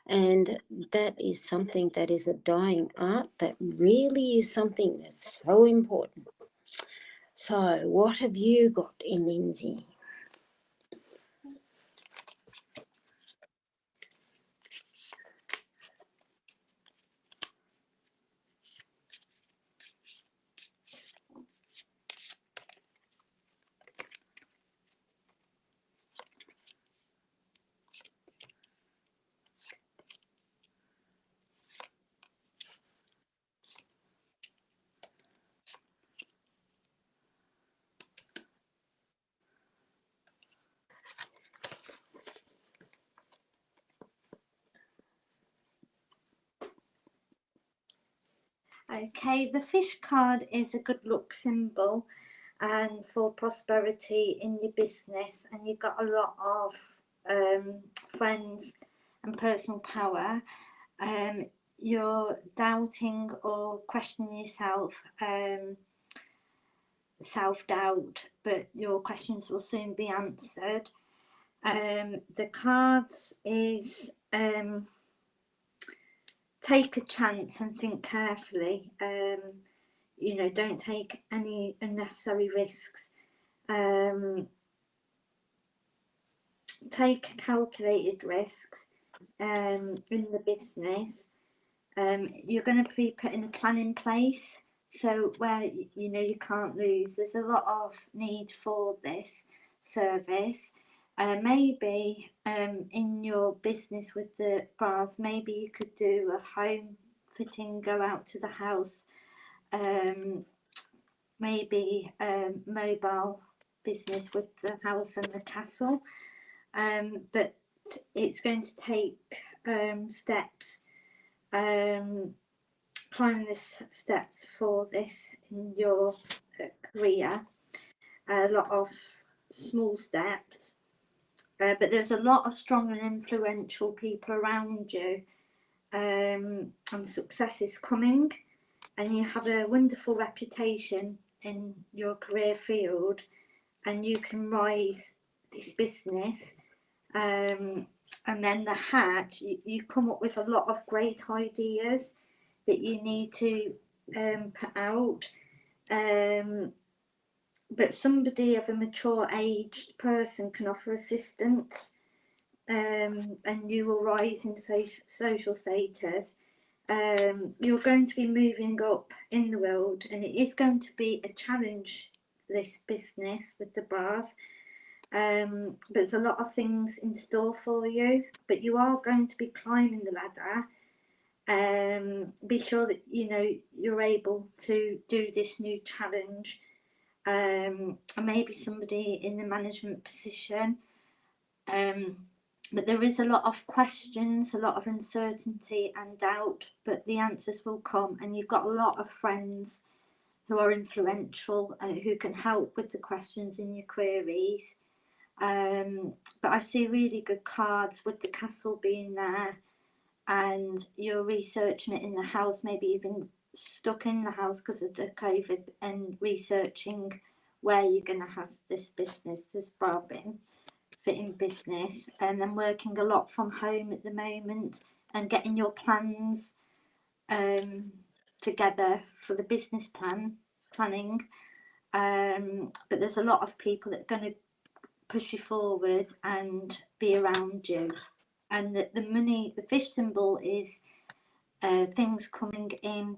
And that is something that is a dying art, that really is something that's so important. So what have you got in Lindsay? Okay, the fish card is a good luck symbol, and for prosperity in your business, and you've got a lot of friends and personal power, you're doubting or questioning yourself, self-doubt, but your questions will soon be answered. The cards is take a chance and think carefully. You know, don't take any unnecessary risks. Take calculated risks in the business. You're going to be putting a plan in place, so where you know you can't lose. There's a lot of need for this service. Maybe in your business with the bras, maybe you could do a home fitting, go out to the house, maybe mobile business with the house and the castle, but it's going to take steps, climbing the steps for this in your career, a lot of small steps, but there's a lot of strong and influential people around you, and success is coming, and you have a wonderful reputation in your career field, and you can rise this business. And then the hat, you come up with a lot of great ideas that you need to put out, but somebody of a mature aged person can offer assistance, and you will rise in social status. You're going to be moving up in the world, and it is going to be a challenge, this business with the bras, but there's a lot of things in store for you, but you are going to be climbing the ladder. Be sure that you know you're able to do this new challenge, and maybe somebody in the management position, but there is a lot of questions, a lot of uncertainty and doubt, but the answers will come, and you've got a lot of friends who are influential, who can help with the questions and your queries. But I see really good cards with the castle being there, and you're researching it in the house. Maybe you've been stuck in the house because of the COVID, and researching where you're going to have this business, this bra fitting business, and then working a lot from home at the moment and getting your plans together for the business planning. But there's a lot of people that are going to push you forward and be around you, and the money, the fish symbol is things coming in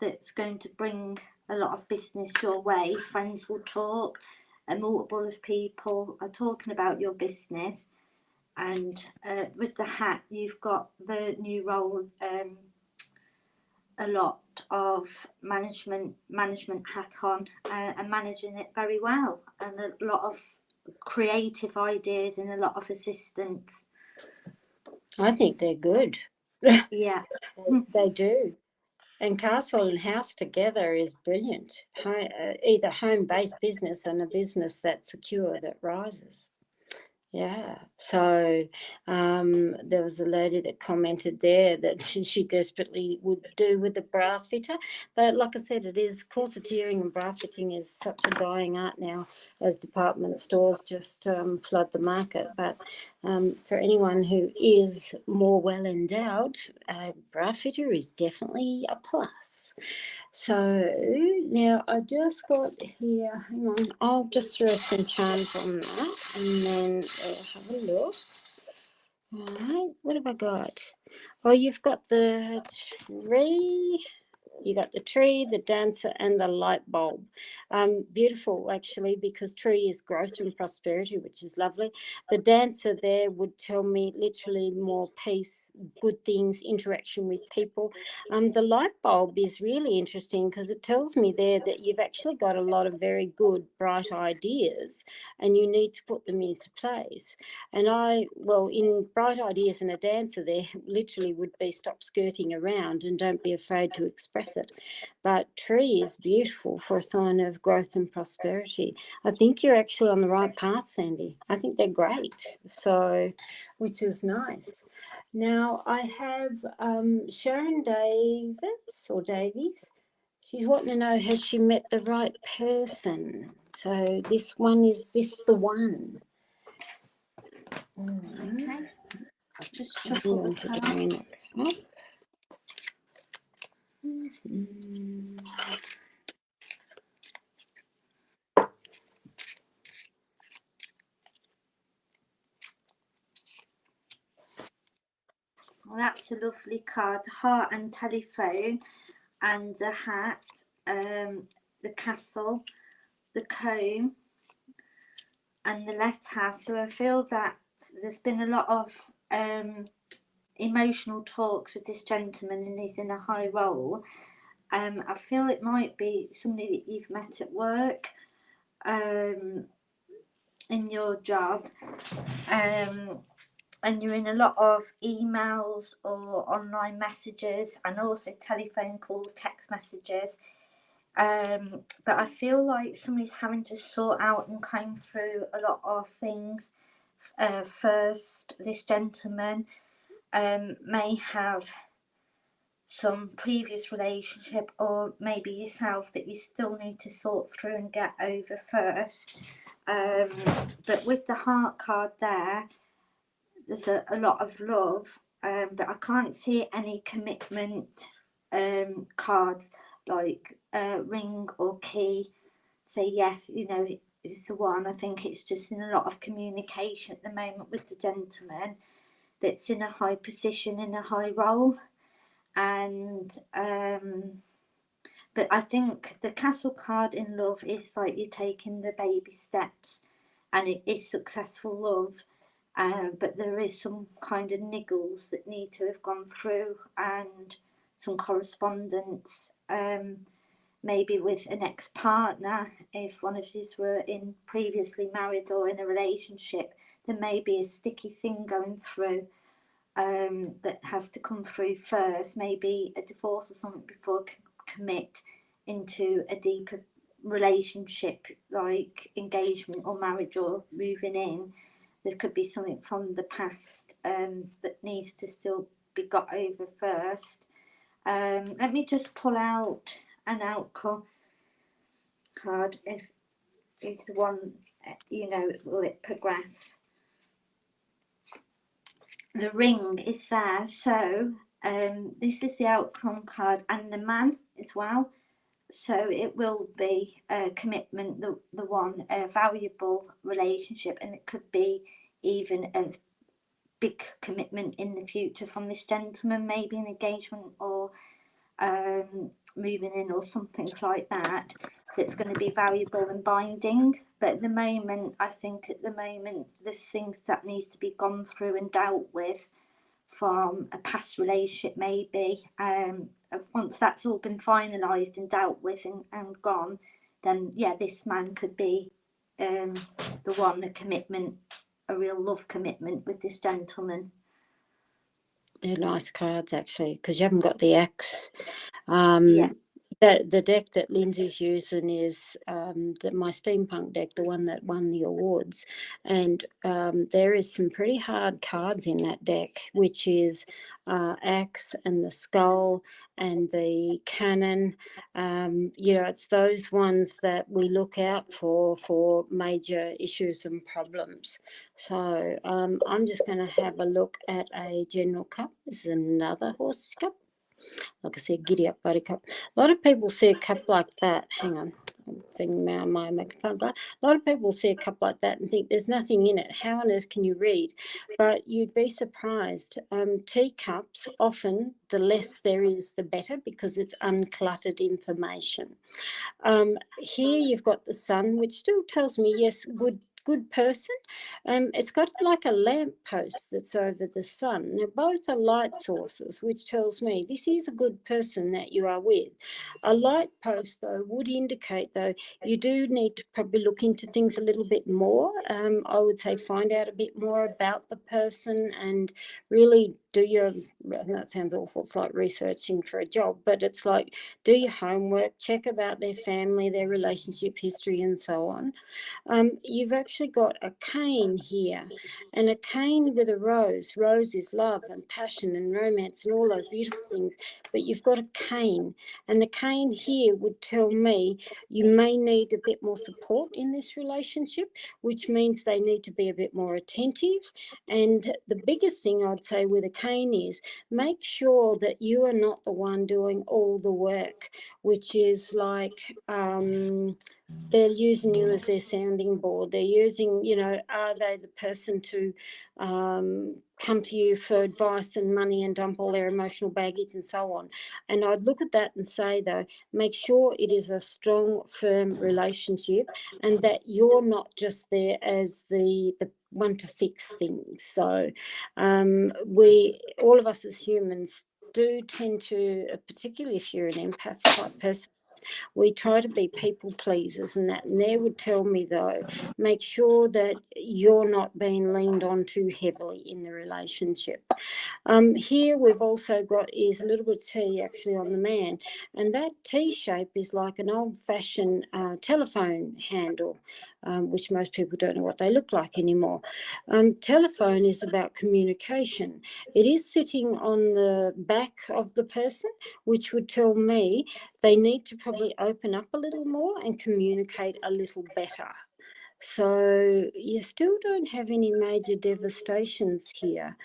that's going to bring a lot of business your way. Friends will talk, a multiple of people are talking about your business, and with the hat you've got the new role, a lot of management hat on, and managing it very well, and a lot of creative ideas and a lot of assistance. I think they're good. Yeah. They do. And castle and house together is brilliant. Either home-based business and a business that's secure, that rises. Yeah. So there was a lady that commented there that she desperately would do with the bra fitter. But like I said, it is corseteering and bra fitting is such a dying art now, as department stores just flood the market. But for anyone who is more well endowed, a bra fitter is definitely a plus. So now I just got here, hang on, I'll just throw some charms on that and then have a look. All right, what have I got? Oh, you've got the tree. You got the tree, the dancer, and the light bulb. Beautiful, actually, because tree is growth and prosperity, which is lovely. The dancer there would tell me literally more peace, good things, interaction with people. The light bulb is really interesting because it tells me there that you've actually got a lot of very good, bright ideas, and you need to put them into place. And in bright ideas and a dancer there literally would be stop skirting around and don't be afraid to express loves it. But tree is beautiful for a sign of growth and prosperity. I think you're actually on the right path, Sandy. I think they're great. So, which is nice. Now I have Sharon Davies. She's wanting to know, has she met the right person? So this one, is this the one? Okay. Just I'm shuffle going the to card. join it up. Well, that's a lovely card. The heart and telephone, and the hat, the castle, the comb, and the letter. So I feel that there's been a lot of emotional talks with this gentleman, and he's in a high role. I feel it might be somebody that you've met at work, in your job, and you're in a lot of emails or online messages, and also telephone calls, text messages. But I feel like somebody's having to sort out and comb through a lot of things. First, this gentleman may have some previous relationship, or maybe yourself, that you still need to sort through and get over first. But with the heart card there's a lot of love, but I can't see any commitment cards like ring or key. Say yes, you know, it's the one. I think it's just in a lot of communication at the moment with the gentleman that's in a high position, in a high role. And but I think the castle card in love is like you're taking the baby steps, and it is successful love. But there is some kind of niggles that need to have gone through, and some correspondence, maybe with an ex-partner. If one of you were in previously married or in a relationship, there may be a sticky thing going through, that has to come through first, maybe a divorce or something, before commit into a deeper relationship like engagement or marriage or moving in. There could be something from the past that needs to still be got over first. Let me just pull out an outcome card. If it's the one, you know, will it progress? The ring is there, so this is the outcome card, and the man as well. So it will be a commitment, the one, a valuable relationship, and it could be even a big commitment in the future from this gentleman, maybe an engagement or moving in or something like that, that's going to be valuable and binding. But at the moment, I think there's things that needs to be gone through and dealt with from a past relationship, maybe. Once that's all been finalised and dealt with and gone, then yeah, this man could be the one, a commitment, a real love commitment with this gentleman. They're nice cards, actually, because you haven't got the X. Yeah. The deck that Lindsay's using is my steampunk deck, the one that won the awards, and there is some pretty hard cards in that deck, which is axe and the skull and the cannon. You know, it's those ones that we look out for major issues and problems. So I'm just going to have a look at a general cup. This is another horse cup. Like I said, giddy up buttercup. A lot of people see a cup like that. Hang on, I'm thinking my microphone. A lot of people see a cup like that and think there's nothing in it. How on earth can you read? But you'd be surprised. Teacups, often the less there is, the better, because it's uncluttered information. Here you've got the sun, which still tells me, yes, good good person. It's got like a lamp post that's over the sun. Now, both are light sources, which tells me this is a good person that you are with. A light post, though, would indicate, though, you do need to probably look into things a little bit more. I would say find out a bit more about the person and really do your, that sounds awful, it's like researching for a job, but it's like do your homework, check about their family, their relationship history and so on. You've actually got a cane here, and a cane with a rose. Rose is love and passion and romance and all those beautiful things, but you've got a cane, and the cane here would tell me you may need a bit more support in this relationship, which means they need to be a bit more attentive. And the biggest thing I'd say with a cane is make sure that you are not the one doing all the work, which is like they're using you as their sounding board. They're using, you know, are they the person to come to you for advice and money and dump all their emotional baggage and so on? And I'd look at that and say, though, make sure it is a strong, firm relationship and that you're not just there as the one to fix things. So all of us as humans do tend to, particularly if you're an empath type person, we try to be people pleasers and that. And they would tell me, though, make sure that you're not being leaned on too heavily in the relationship. Here we've also got is a little bit of T actually on the man, and that T shape is like an old-fashioned telephone handle, which most people don't know what they look like anymore. Telephone is about communication. It is sitting on the back of the person, which would tell me they need to probably open up a little more and communicate a little better. So you still don't have any major devastations here.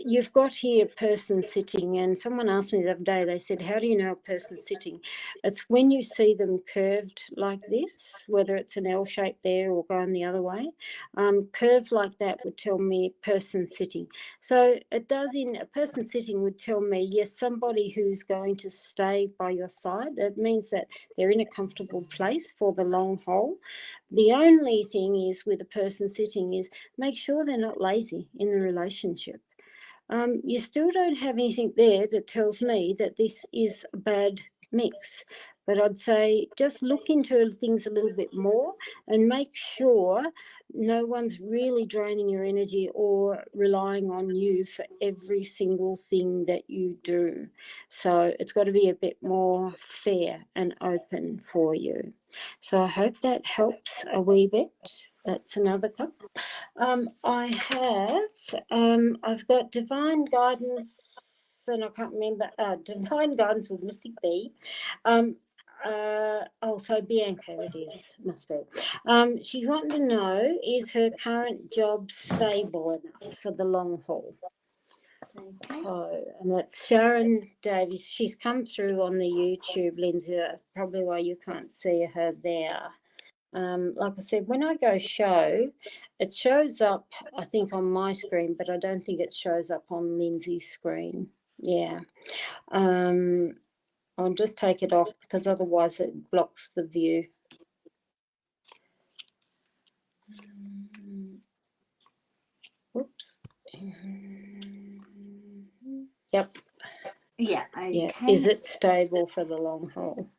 You've got here a person sitting, and someone asked me the other day, they said, how do you know a person's sitting? It's when you see them curved like this, whether it's an L shape there or going the other way. Curved like that would tell me person sitting. So it does, in a person sitting would tell me, yes, somebody who's going to stay by your side. It means that they're in a comfortable place for the long haul. The only thing is with a person sitting is make sure they're not lazy in the relationship. You still don't have anything there that tells me that this is a bad mix. But I'd say just look into things a little bit more and make sure no one's really draining your energy or relying on you for every single thing that you do. So it's got to be a bit more fair and open for you. So I hope that helps a wee bit. That's another cup. I've got Divine Guidance, and I can't remember, Divine Guidance with Mystic B. So Bianca it is, must be. She's wanting to know, is her current job stable enough for the long haul? Okay. So, and it's Sharon Davies. She's come through on the YouTube, Lindsay, that's probably why you can't see her there. Like I said, when I go show, it shows up, I think, on my screen, but I don't think it shows up on Lindsay's screen. Yeah. I'll just take it off because otherwise it blocks the view. Oops. Yep. Yeah, okay. Yeah. Is it stable for the long haul?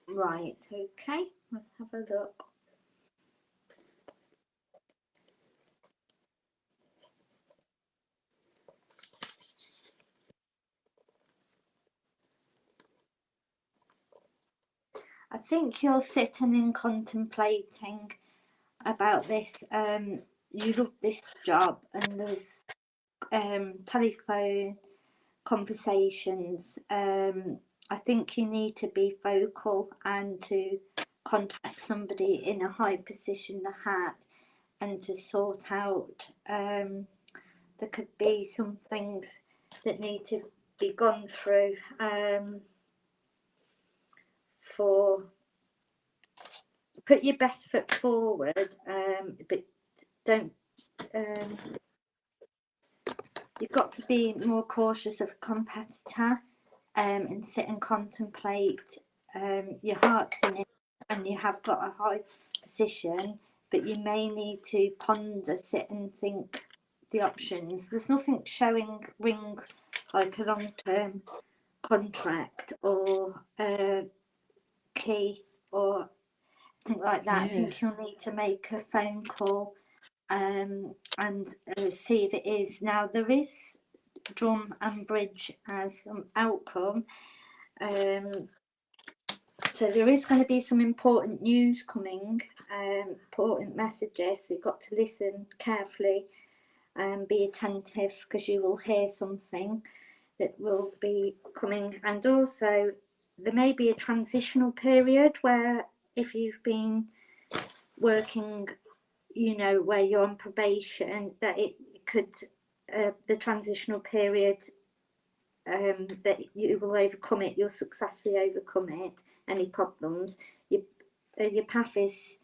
Right, okay. Let's have a look. I think you're sitting and contemplating about this. You love this job, and there's telephone conversations. I think you need to be vocal and to contact somebody in a high position, the hat, and to sort out. There could be some things that need to be gone through for put your best foot forward, but don't. You've got to be more cautious of a competitor, and sit and contemplate. Your heart's in it, and you have got a high position. but you may need to ponder, sit and think the options. There's nothing showing ring like a long-term contract or a key or anything like that. Yeah. I think you'll need to make a phone call and see if it is. Now, there is drum and bridge as an outcome. So there is going to be some important news coming, important messages. So you've got to listen carefully and be attentive, because you will hear something that will be coming. And also there may be a transitional period where, if you've been working, you know, where you're on probation, that it could, the transitional period, that you will overcome it, you'll successfully overcome it, any problems. Your path is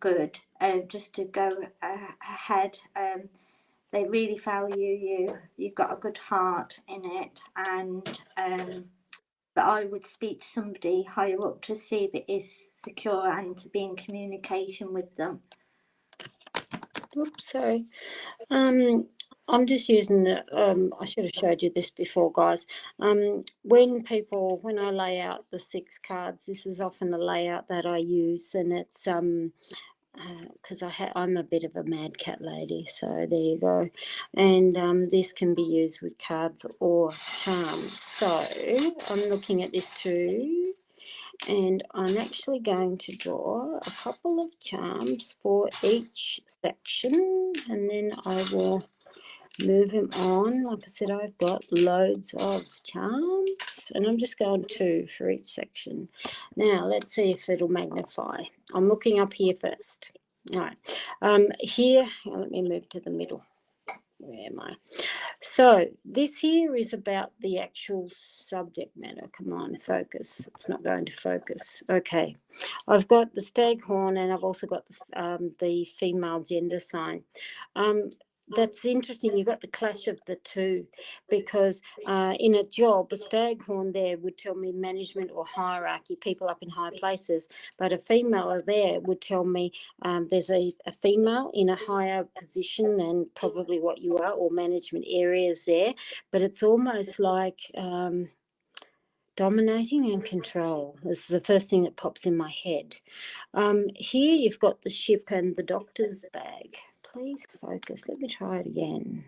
good, just to go ahead. They really value you, you've got a good heart in it, and but I would speak to somebody higher up to see if it is secure and to be in communication with them. Oops, sorry. I'm just using the, I should have showed you this before, guys. When I lay out the 6 cards, this is often the layout that I use, and it's because I'm a bit of a mad cat lady, so there you go. And this can be used with cards or charms. So I'm looking at this too, and I'm actually going to draw a couple of charms for each section, and then I will move them on. Like I said, I've got loads of charms, and I'm just going 2 for each section. Now let's see if it'll magnify. I'm looking up here first. All right, here, let me move to the middle. Where am I? So this here is about the actual subject matter. Come on, focus. It's not going to focus. Okay, I've got the staghorn, and I've also got the female gender sign. That's interesting. You've got the clash of the two, because in a job, a staghorn there would tell me management or hierarchy, people up in high places, but a female there would tell me there's a female in a higher position than probably what you are, or management areas there, but it's almost like dominating and control. This is the first thing that pops in my head. Here you've got the ship and the doctor's bag. Please focus. Let me try it again.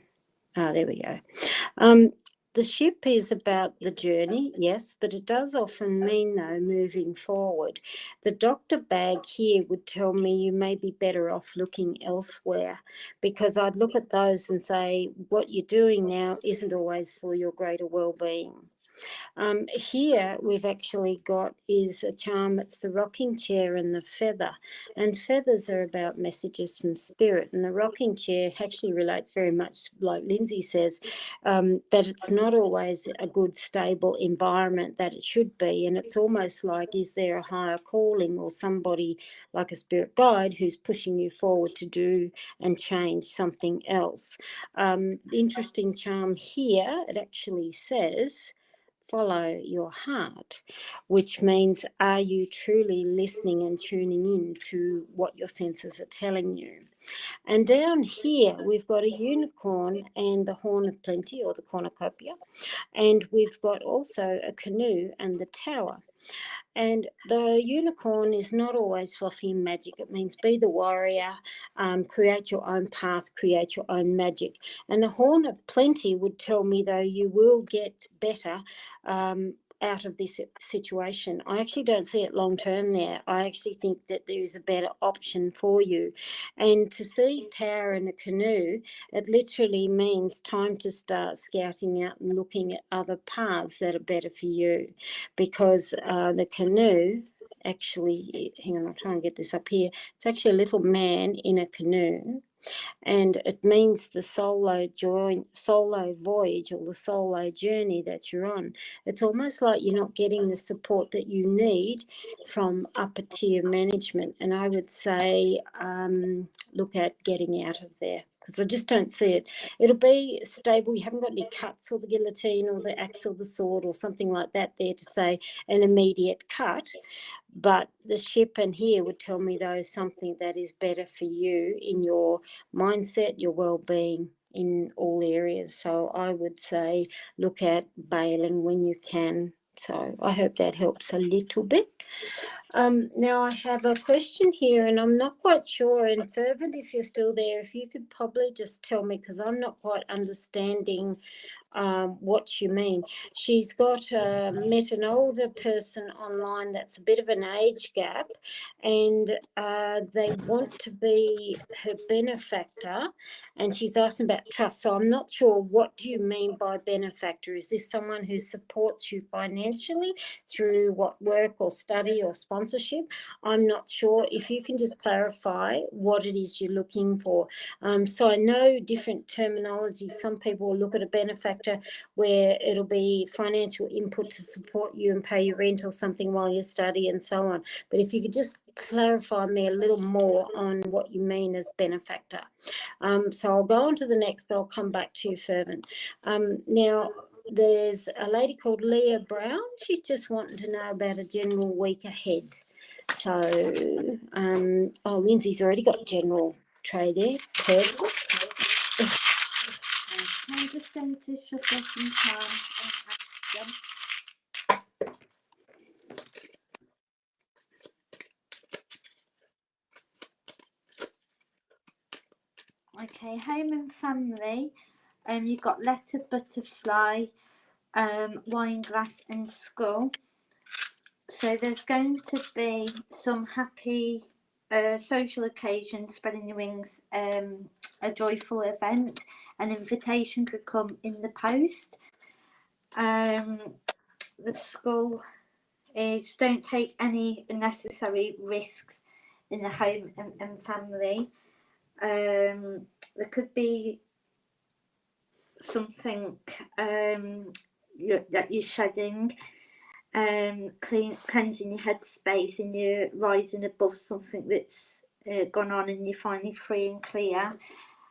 There we go. The ship is about the journey, yes, but it does often mean, though, moving forward. The doctor bag here would tell me you may be better off looking elsewhere, because I'd look at those and say, what you're doing now isn't always for your greater well-being. Here we've actually got is a charm. It's the rocking chair and the feather, and feathers are about messages from spirit, and the rocking chair actually relates very much, like Lindsay says, that it's not always a good stable environment that it should be, and it's almost like, is there a higher calling or somebody like a spirit guide who's pushing you forward to do and change something else. The interesting charm here, it actually says, follow your heart, which means, are you truly listening and tuning in to what your senses are telling you? And down here, we've got a unicorn and the horn of plenty, or the cornucopia, and we've got also a canoe and the tower. And the unicorn is not always fluffy and magic. It means be the warrior, create your own path, create your own magic. And the horn of plenty would tell me, though, you will get better out of this situation. I actually don't see it long term there. I actually think that there is a better option for you. And to see tower in a canoe, it literally means time to start scouting out and looking at other paths that are better for you, because the canoe actually, hang on, I'll try and get this up here. It's actually a little man in a canoe, and it means the solo voyage, or the solo journey that you're on. It's almost like you're not getting the support that you need from upper tier management, and I would say look at getting out of there, because I just don't see it. It'll be stable. You haven't got any cuts or the guillotine or the axe or the sword or something like that there to say an immediate cut. but the ship and here would tell me though something that is better for you in your mindset, your well-being in all areas. So I would say look at bailing when you can. So I hope that helps a little bit. Now I have a question here and I'm not quite sure, and Fervent, if you're still there, if you could probably just tell me, because I'm not quite understanding what you mean. She's got met an older person online that's a bit of an age gap, and they want to be her benefactor, and she's asking about trust. So I'm not sure, what do you mean by benefactor? Is this someone who supports you financially through what, work or study or sponsorship? I'm not sure. If you can just clarify what it is you're looking for. So I know different terminology. Some people will look at a benefactor where it'll be financial input to support you and pay your rent or something while you study and so on. But if you could just clarify me a little more on what you mean as benefactor. So I'll go on to the next, but I'll come back to you, Fervent. Now, there's a lady called Leah Brown. She's just wanting to know about a general week ahead. So, oh, Lindsay's already got general trade there. Perfect. I'm just going to shuffle some time and ask them. Okay, home and family. You've got letter, butterfly, wine glass and skull. So there's going to be some happy social occasion, spreading your wings, a joyful event. An invitation could come in the post. The skull is don't take any unnecessary risks in the home and family. There could be something that you're shedding, cleansing your headspace, and you're rising above something that's gone on, and you're finally free and clear.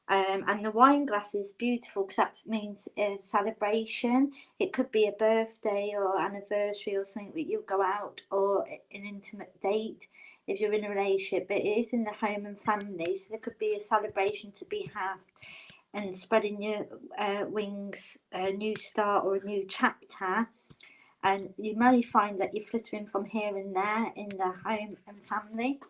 And the wine glass is beautiful because that means celebration. It could be a birthday or anniversary or something that you'll go out, or an intimate date if you're in a relationship. But it is in the home and family, so there could be a celebration to be had, and spreading your wings, a new start or a new chapter. And you may find that you're flittering from here and there in the home and family.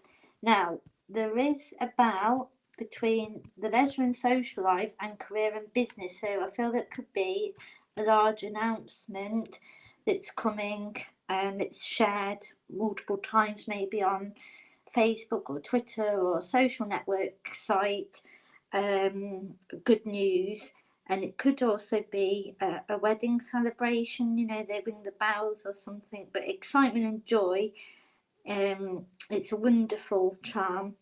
Now, there is a bell between the leisure and social life and career and business. So I feel that could be a large announcement that's coming and it's shared multiple times, maybe on Facebook or Twitter or social network site. Good news. And it could also be a wedding celebration, you know, they ring the bells or something, but excitement and joy. It's a wonderful charm.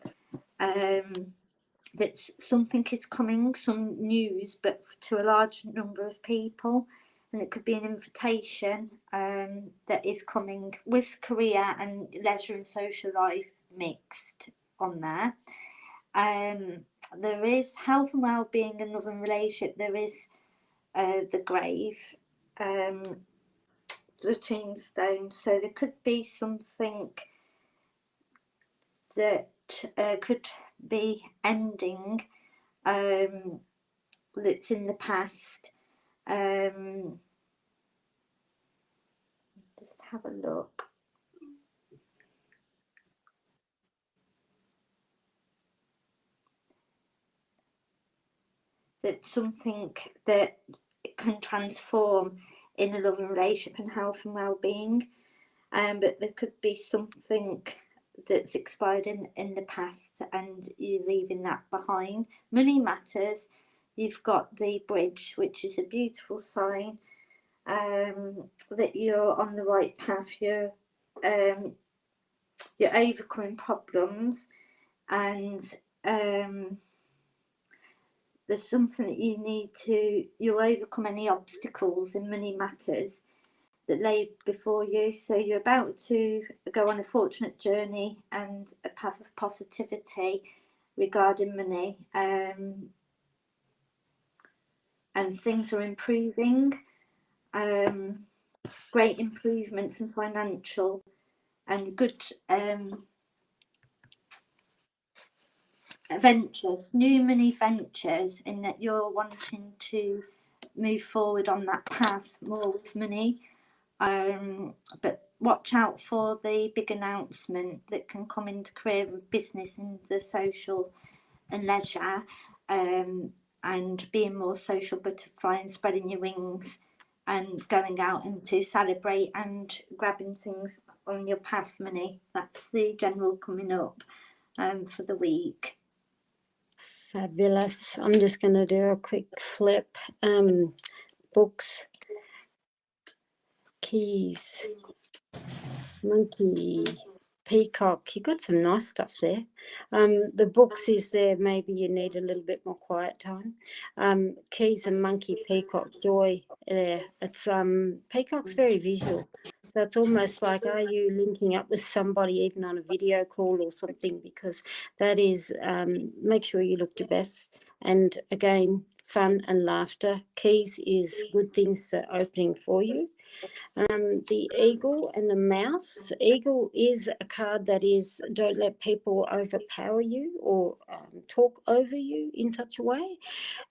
That something is coming, some news, but to a large number of people. And it could be an invitation that is coming with career and leisure and social life mixed on there. There is health and well-being and love and relationship. There is the grave, the tombstone. So there could be something that could be ending, that's in the past. Just have a look. That's something that can transform in a loving relationship and health and well-being. But there could be something that's expired in the past and you're leaving that behind. Money matters. You've got the bridge, which is a beautiful sign that you're on the right path. You're overcoming problems, and there's something that you'll overcome any obstacles in money matters that lay before you. So you're about to go on a fortunate journey and a path of positivity regarding money, and things are improving. Great improvements in financial and good ventures, new money ventures, in that you're wanting to move forward on that path more with money. But watch out for the big announcement that can come into career and business in the social and leisure, and being more social butterfly and spreading your wings and going out and to celebrate and grabbing things on your path money. That's the general coming up for the week. Fabulous. I'm just going to do a quick flip. Books, keys, monkey, peacock. You got some nice stuff there. The books is there. Maybe you need a little bit more quiet time. Keys and monkey, peacock, joy there. It's peacock's very visual. So it's almost like, are you linking up with somebody even on a video call or something? Because that is, make sure you look your best. And again, fun and laughter. Keys is good things that are opening for you. The eagle and the mouse. Eagle is a card that is, don't let people overpower you or talk over you in such a way.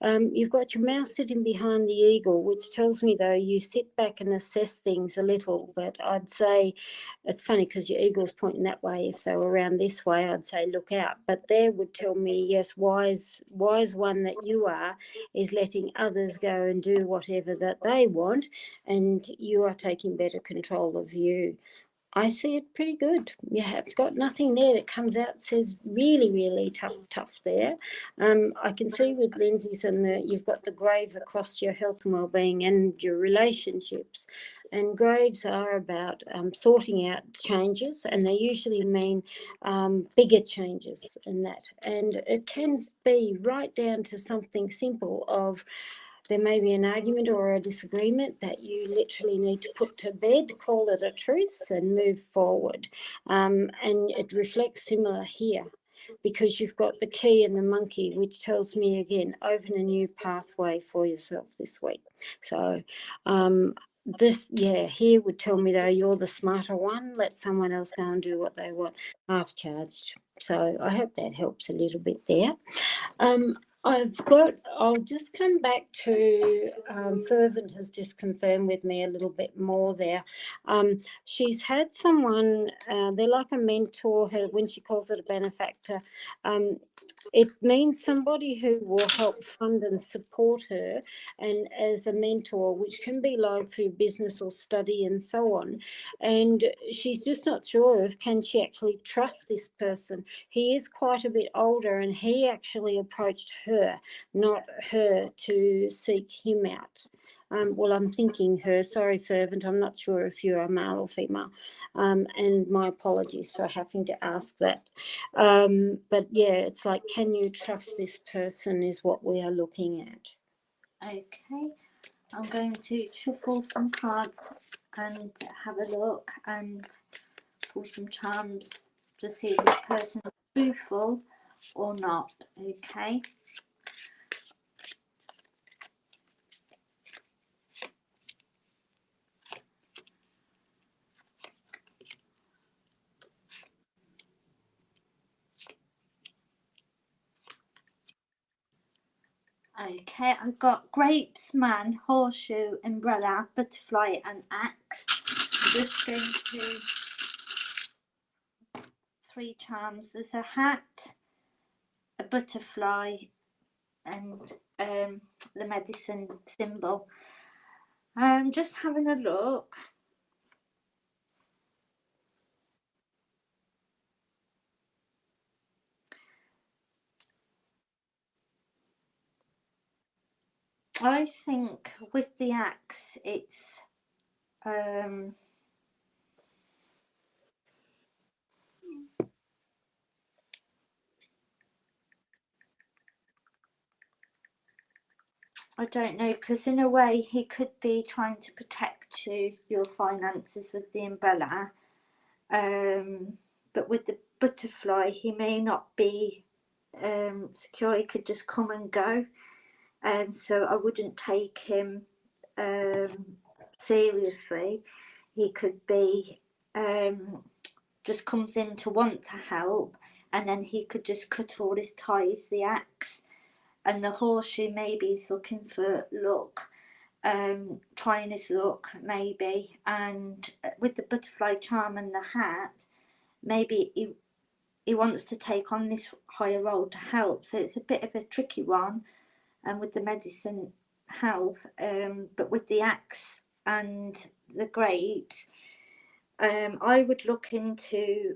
You've got your mouse sitting behind the eagle, which tells me, though, you sit back and assess things a little. But I'd say, it's funny because your eagle's pointing that way. If they were around this way, I'd say look out. But there would tell me, yes, wise one that you are is letting others go and do whatever that they want, and you are taking better control of you. I see it pretty good. You have got nothing there that comes out says really, really tough there. I can see with Lindsay's and you've got the grave across your health and well-being and your relationships. And graves are about sorting out changes, and they usually mean bigger changes in that. And it can be right down to something simple of, there may be an argument or a disagreement that you literally need to put to bed, call it a truce and move forward. And it reflects similar here, because you've got the key and the monkey, which tells me again, open a new pathway for yourself this week. So this, here would tell me, though, you're the smarter one. Let someone else go and do what they want, half charged. So I hope that helps a little bit there. I'll just come back to, Fervent has just confirmed with me a little bit more there. She's had someone, they're like a mentor, when she calls it a benefactor. It means somebody who will help fund and support her, and as a mentor, which can be like through business or study and so on. And she's just not sure of, can she actually trust this person? He is quite a bit older, and he actually approached her, not her to seek him out. Well, I'm thinking her. Sorry, Fervent. I'm not sure if you're a male or female. And my apologies for having to ask that. But yeah, it's like, can you trust this person is what we are looking at. Okay, I'm going to shuffle some cards and have a look and pull some charms to see if this person is truthful or not. Okay. Okay, I've got grapes, man, horseshoe, umbrella, butterfly and axe. I'm just going to 3 charms. There's a hat, a butterfly and the medicine symbol. Just having a look. I think with the axe, it's I don't know, because in a way he could be trying to protect your finances with the umbrella, but with the butterfly he may not be secure. He could just come and go, and so I wouldn't take him seriously. He could be just comes in to want to help, and then he could just cut all his ties, the axe. And the horseshoe maybe is looking for luck, trying his luck maybe. And with the butterfly charm and the hat, maybe he wants to take on this higher role to help. So it's a bit of a tricky one, and with the medicine health, but with the axe and the grapes, I would look into,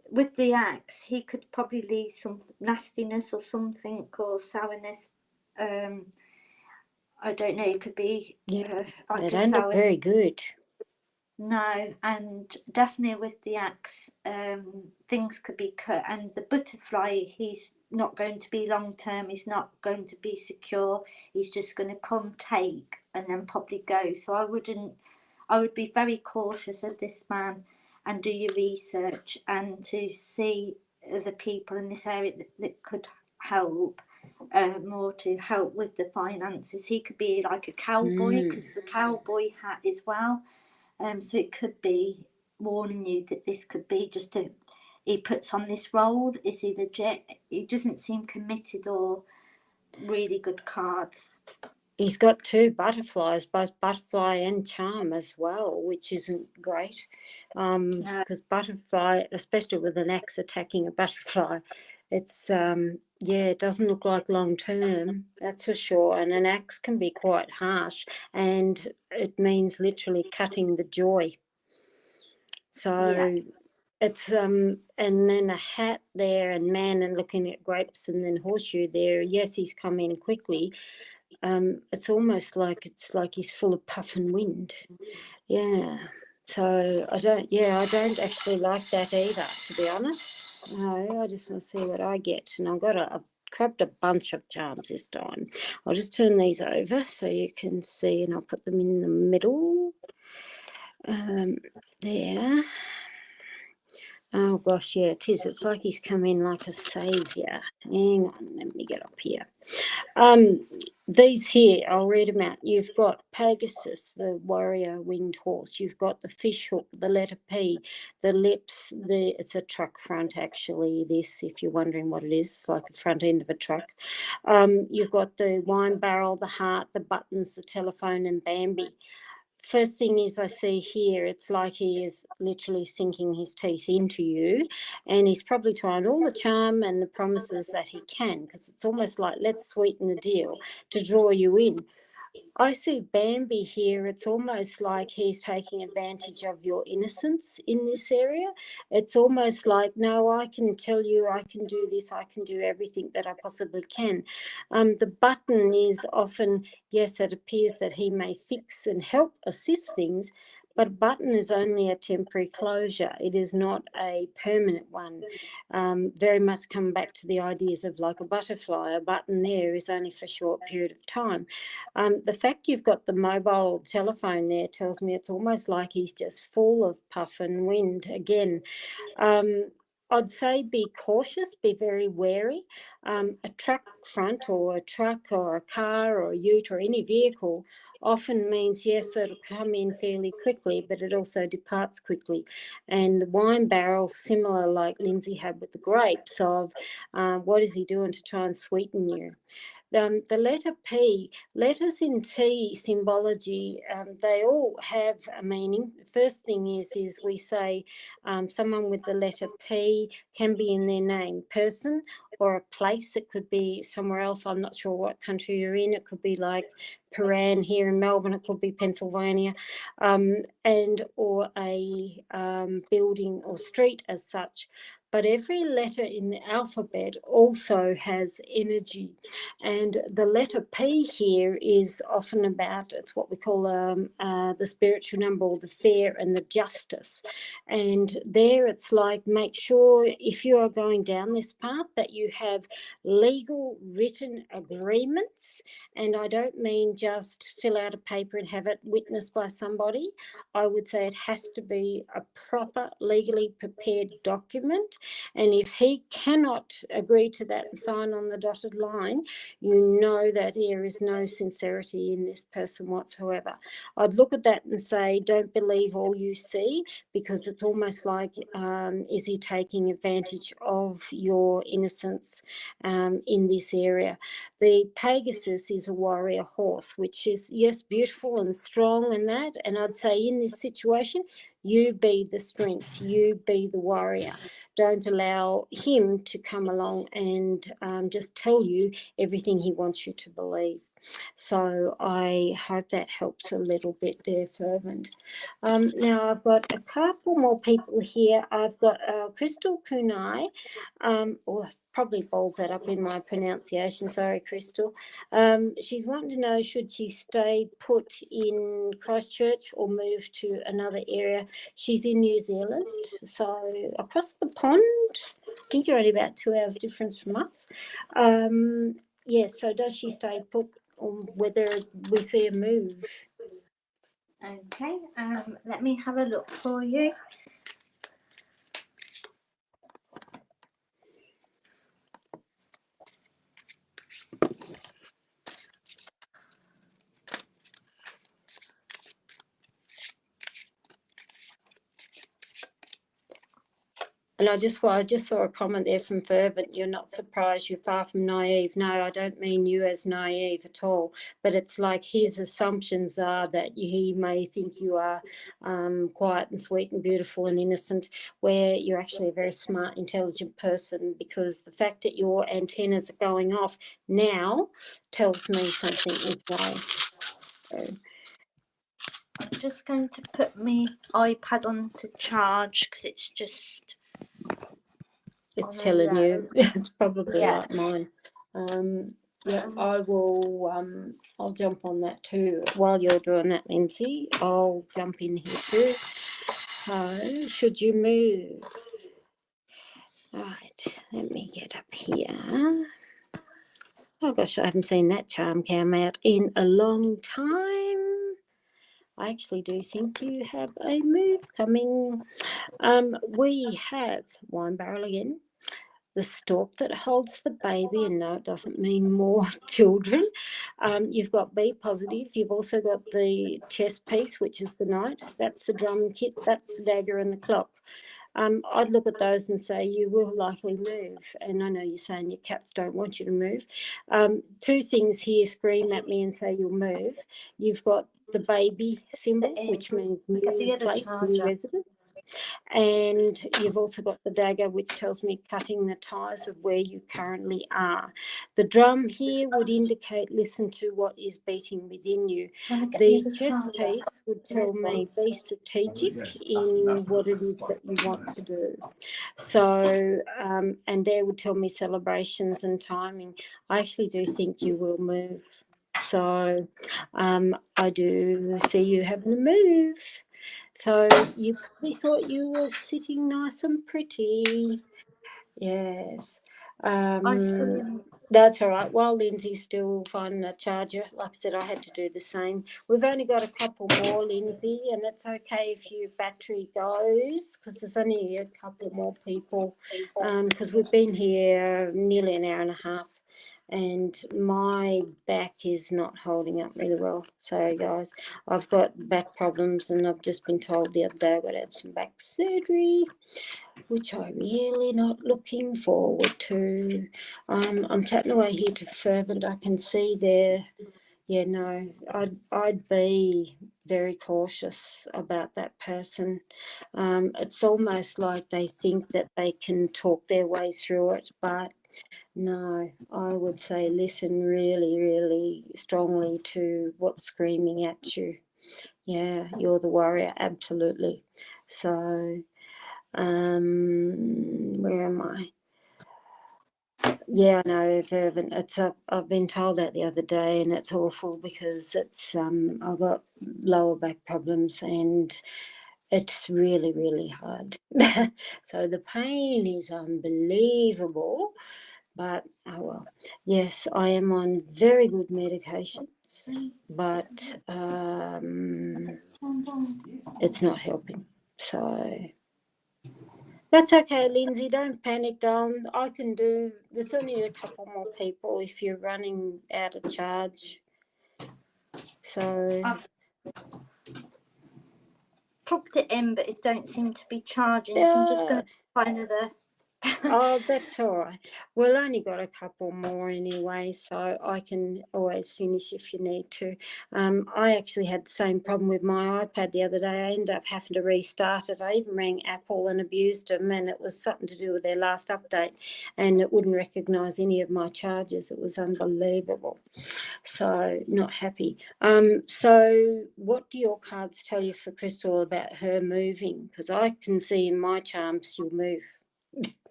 with the axe, he could probably leave some nastiness or something, or sourness. I don't know, it could be like they a don't look sour. very good. No, and definitely with the axe, things could be cut. And the butterfly, he's not going to be long term. He's not going to be secure. He's just going to come, take, and then probably go. So I would be very cautious of this man, and do your research, and to see the people in this area that could help. More to help with the finances. He could be like a cowboy, because the cowboy hat as well. So it could be warning you that this could be just he puts on this role. Is he legit? He doesn't seem committed or really good cards. He's got 2 butterflies, both butterfly and charm as well, which isn't great. Because butterfly, especially with an axe attacking a butterfly, it's it doesn't look like long term, that's for sure. And an axe can be quite harsh, and it means literally cutting the joy. So it's and then a hat there, and man, and looking at grapes, and then horseshoe there. Yes, he's come in quickly. It's almost like he's full of puff and wind. Yeah. So I don't actually like that either, to be honest. No, I just want to see what I get. And I've grabbed a bunch of charms this time. I'll just turn these over so you can see, and I'll put them in the middle. There. Oh gosh, yeah, it is. It's like he's come in like a saviour. Hang on, let me get up here. These here, I'll read them out. You've got Pegasus, the warrior winged horse. You've got the fish hook, the letter P, the lips. It's a truck front, actually. This, if you're wondering what it is, it's like a front end of a truck. You've got the wine barrel, the heart, the buttons, the telephone, and Bambi. First thing is, I see here, it's like he is literally sinking his teeth into you, and he's probably trying all the charm and the promises that he can, because it's almost like, let's sweeten the deal to draw you in. I see Bambi here. It's almost like he's taking advantage of your innocence in this area. It's almost like, no, I can tell you, I can do this, I can do everything that I possibly can. The button is often, yes, it appears that he may fix and help assist things, but a button is only a temporary closure. It is not a permanent one. Very much come back to the ideas of like a butterfly. A button there is only for a short period of time. The fact you've got the mobile telephone there tells me it's almost like he's just full of puff and wind again. I'd say be cautious, be very wary. A truck front or a truck or a car or a ute or any vehicle often means, yes, it'll come in fairly quickly, but it also departs quickly. And the wine barrel, similar like Lindsay had with the grapes, of what is he doing to try and sweeten you? The letter P, letters in T symbology, they all have a meaning. The first thing is we say someone with the letter P can be in their name, person or a place. It could be somewhere else. I'm not sure what country you're in. It could be like Paran here in Melbourne. It could be Pennsylvania, and or a building or street as such. But every letter in the alphabet also has energy. And the letter P here is often about, it's what we call the spiritual number, or the fair and the justice. And there it's like, make sure if you are going down this path that you you have legal written agreements, and I don't mean just fill out a paper and have it witnessed by somebody. I would say it has to be a proper legally prepared document, and if he cannot agree to that and sign on the dotted line, you know that there is no sincerity in this person whatsoever. I'd look at that and say, don't believe all you see, because it's almost like, is he taking advantage of your innocence in this area? The Pegasus is a warrior horse, which is, yes, beautiful and strong and that. And I'd say in this situation, you be the strength, you be the warrior. Don't allow him to come along and just tell you everything he wants you to believe. So I hope that helps a little bit there, Fervent. Now I've got a couple more people here. I've got Crystal Kunai, probably balls that up in my pronunciation, sorry Crystal. She's wanting to know, should she stay put in Christchurch or move to another area? She's in New Zealand, so across the pond. I think you're only about 2 hours difference from us. Yes, so does she stay put, or whether we see a move? Okay, let me have a look for you. And I just saw a comment there from Fervent. You're not surprised. You're far from naive. No, I don't mean you as naive at all. But it's like his assumptions are that he may think you are quiet and sweet and beautiful and innocent, where you're actually a very smart, intelligent person. Because the fact that your antennas are going off now tells me something is wrong. So, I'm just going to put my iPad on to charge because it's just. it's telling you. It's probably Yeah. like mine. Yeah, I will. I'll jump on that too. While you're doing that, Lindsay, I'll jump in here too. So, should you move? Right, let me get up here. Oh gosh, I haven't seen that charm cam out in a long time. I actually do think you have a move coming. We have wine barrel again. The stalk that holds the baby, and no, it doesn't mean more children. You've got B positive. You've also got the chest piece, which is the knight. That's the drum kit. That's the dagger and the clock. I'd look at those and say you will likely move. And I know you're saying your cats don't want you to move. Two things here scream at me and say you'll move. You've got the baby symbol, which means new place, new residence. And you've also got the dagger, which tells me cutting the ties of where you currently are. The drum here would indicate listen to what is beating within you. The chest piece would tell me be strategic in what it is that you want to do. So, and there would tell me celebrations and timing. I actually do think you will move. So I do see you having to move. So you probably thought you were sitting nice and pretty. Yes. That's all right. While Lindsay's still finding a charger, like I said, I had to do the same. We've only got a couple more, Lindsay, and it's okay if your battery goes because there's only a couple more people because we've been here nearly an hour and a half. And my back is not holding up really well. So, guys, I've got back problems, and I've just been told the other day I've got to have some back surgery, which I'm really not looking forward to. I'm tapping away here to Fervent. I can see there. Yeah, no, I'd be very cautious about that person. It's almost like they think that they can talk their way through it, but no, I would say listen really, really strongly to what's screaming at you. Yeah, you're the warrior, absolutely. So, where am I? Yeah, no, Fervent. I've been told that the other day, and it's awful because it's I've got lower back problems and it's really, really hard. So the pain is unbelievable. But, oh well. Yes, I am on very good medications, but it's not helping. So that's okay, Lindsay. Don't panic, darling. I can do. There's only a couple more people if you're running out of charge. So I've plugged it in, but it don't seem to be charging. So I'm just going to try another. Oh, that's all right. We've only got a couple more anyway, so I can always finish if you need to. I actually had the same problem with my iPad the other day. I ended up having to restart it. I even rang Apple and abused them, and it was something to do with their last update, and it wouldn't recognise any of my charges. It was unbelievable. So not happy. So what do your cards tell you for Crystal about her moving? Because I can see in my charms she'll move.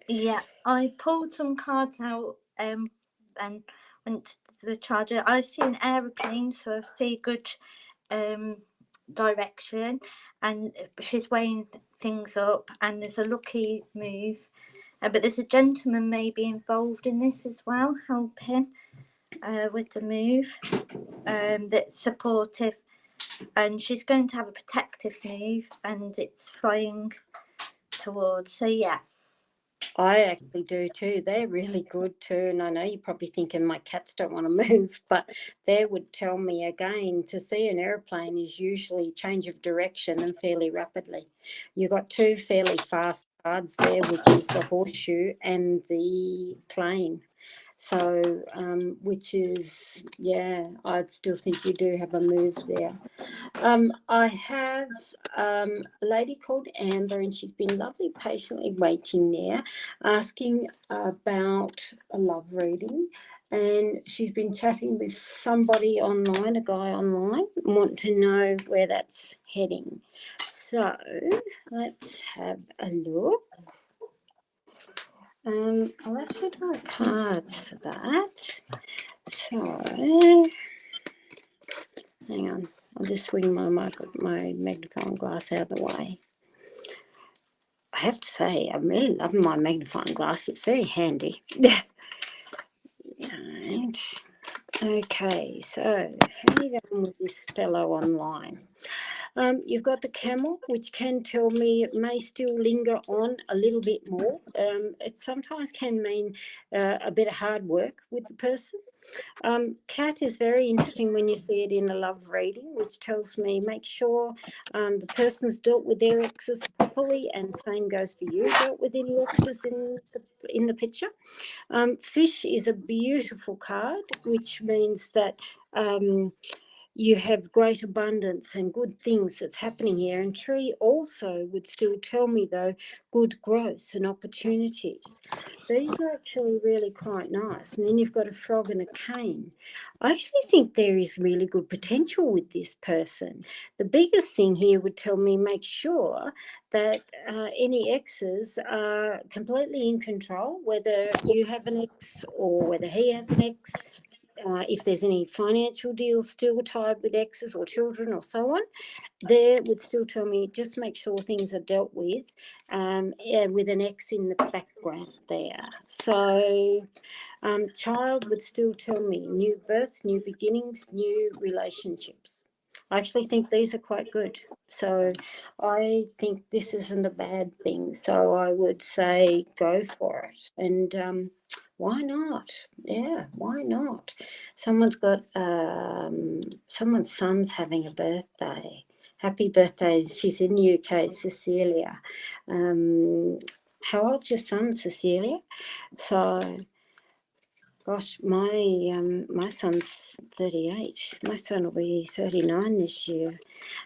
Yeah, I pulled some cards out and went to the charger. I see an aeroplane, so I see good direction, and she's weighing things up, and there's a lucky move. But there's a gentleman maybe involved in this as well, helping with the move. That's supportive, and she's going to have a protective move, and it's flying towards. So yeah. I actually do too. They're really good too. And I know you're probably thinking my cats don't want to move, but they would tell me again to see an aeroplane is usually change of direction and fairly rapidly. You've got two fairly fast cards there, which is the horseshoe and the plane. So, which is, yeah, I'd still think you do have a move there. I have a lady called Amber, and she's been lovely, patiently waiting there, asking about a love reading. And she's been chatting with somebody online, a guy online, and want to know where that's heading. So let's have a look. I'll actually draw cards for that. So, hang on, I'll just swing my magnifying glass out of the way. I have to say, I'm really loving my magnifying glass. It's very handy. Right. Okay, so how are you going with this fellow online? You've got the camel, which can tell me it may still linger on a little bit more. It sometimes can mean a bit of hard work with the person. Cat is very interesting when you see it in a love reading, which tells me make sure the person's dealt with their exes properly, and same goes for you, dealt with any exes in the picture. Fish is a beautiful card, which means that you have great abundance and good things that's happening here. And tree also would still tell me, though, good growth and opportunities. These are actually really quite nice. And then you've got a frog and a cane. I actually think there is really good potential with this person. The biggest thing here would tell me make sure that any exes are completely in control, whether you have an ex or whether he has an ex. If there's any financial deals still tied with exes or children or so on, there would still tell me just make sure things are dealt with an ex in the background there. So child would still tell me new births, new beginnings, new relationships. I actually think these are quite good. So I think this isn't a bad thing. So I would say go for it. And why not? Yeah, why not? Someone's son's having a birthday. Happy birthday. She's in the UK, Cecilia. How old's your son, Cecilia? So, gosh, my son's 38. My son will be 39 this year.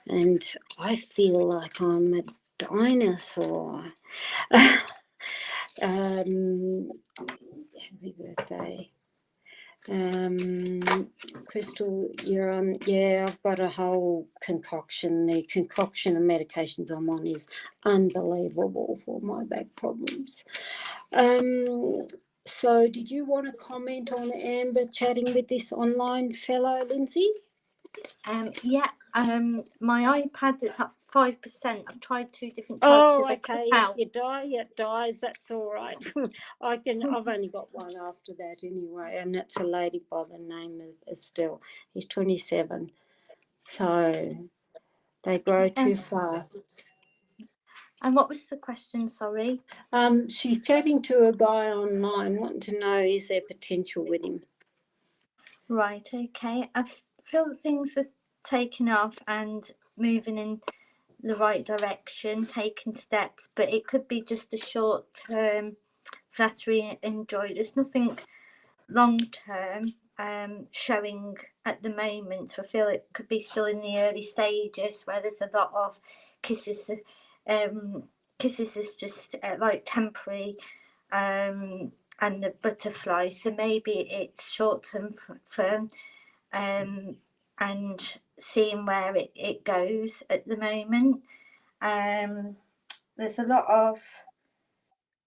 And I feel like I'm a dinosaur. Happy birthday. Crystal, you're on. Yeah, I've got a whole concoction. The concoction of medications I'm on is unbelievable for my back problems. So did you want to comment on Amber chatting with this online fellow, Lindsay? Yeah, my iPad is up 5%. I've tried 2 different types Oh, of okay. account. If you die, it dies. That's all right. I've only got one after that anyway, and it's a lady by the name of Estelle. He's 27. So they grow too fast. And what was the question, sorry? She's chatting to a guy online, wanting to know is there potential with him. Right, okay. I feel things are taking off and moving in the right direction, taking steps, but it could be just a short-term flattery and joy. There's nothing long-term showing at the moment. So I feel it could be still in the early stages where there's a lot of kisses. Kisses is just like temporary, and the butterfly. So maybe it's short-term firm, and seeing where it goes at the moment. There's a lot of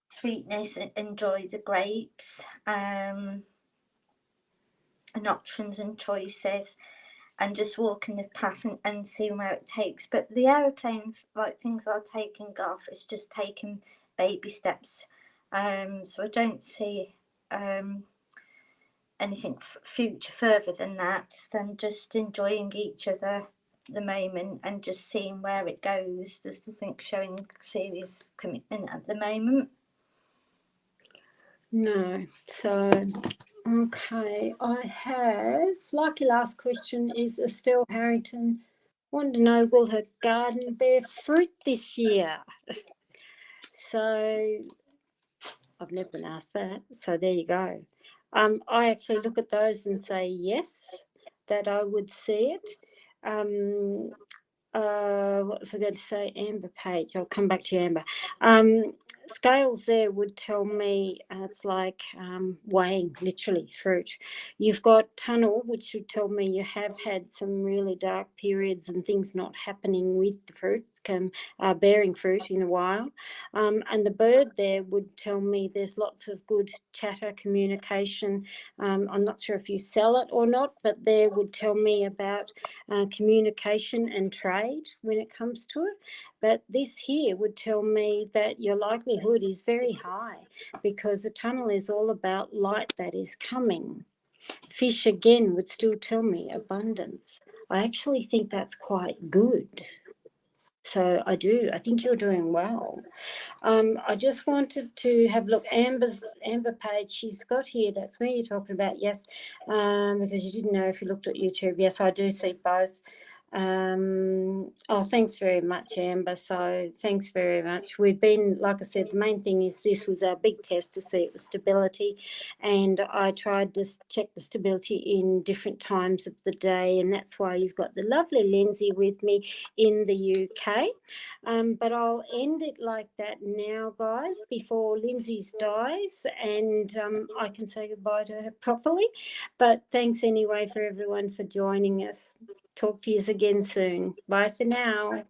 sweetness and enjoy the grapes, and options and choices, and just walking the path and seeing where it takes. But the aeroplane, like things are taking off, it's just taking baby steps. So I don't see anything future further than that, than just enjoying each other at the moment and just seeing where it goes. There's nothing showing serious commitment at the moment. No. So, okay. I have, like your last question, is Estelle Harrington wanted to know, will her garden bear fruit this year? So I've never been asked that. So there you go. I actually look at those and say yes, that I would see it. What was I going to say? Amber Page. I'll come back to you, Amber. Scales there would tell me it's like weighing, literally, fruit. You've got tunnel, which would tell me you have had some really dark periods and things not happening with the fruit, bearing fruit in a while. And the bird there would tell me there's lots of good chatter, communication. I'm not sure if you sell it or not, but there would tell me about communication and trade when it comes to it. But this here would tell me that your likelihood is very high because the tunnel is all about light that is coming. Fish again would still tell me abundance. I actually think that's quite good. So I do. I think you're doing well. I just wanted to have a look. Amber Page, she's got here. That's me you're talking about, yes, because you didn't know if you looked at YouTube. Yes, I do see both. Thanks very much, Amber. So thanks very much. We've been, like I said, the main thing is this was our big test to see it was stability, and I tried to check the stability in different times of the day, and that's why you've got the lovely Lindsay with me in the UK. But I'll end it like that now, guys, before Lindsay's dies, and I can say goodbye to her properly. But thanks anyway for everyone for joining us. Talk to you again soon. Bye for now.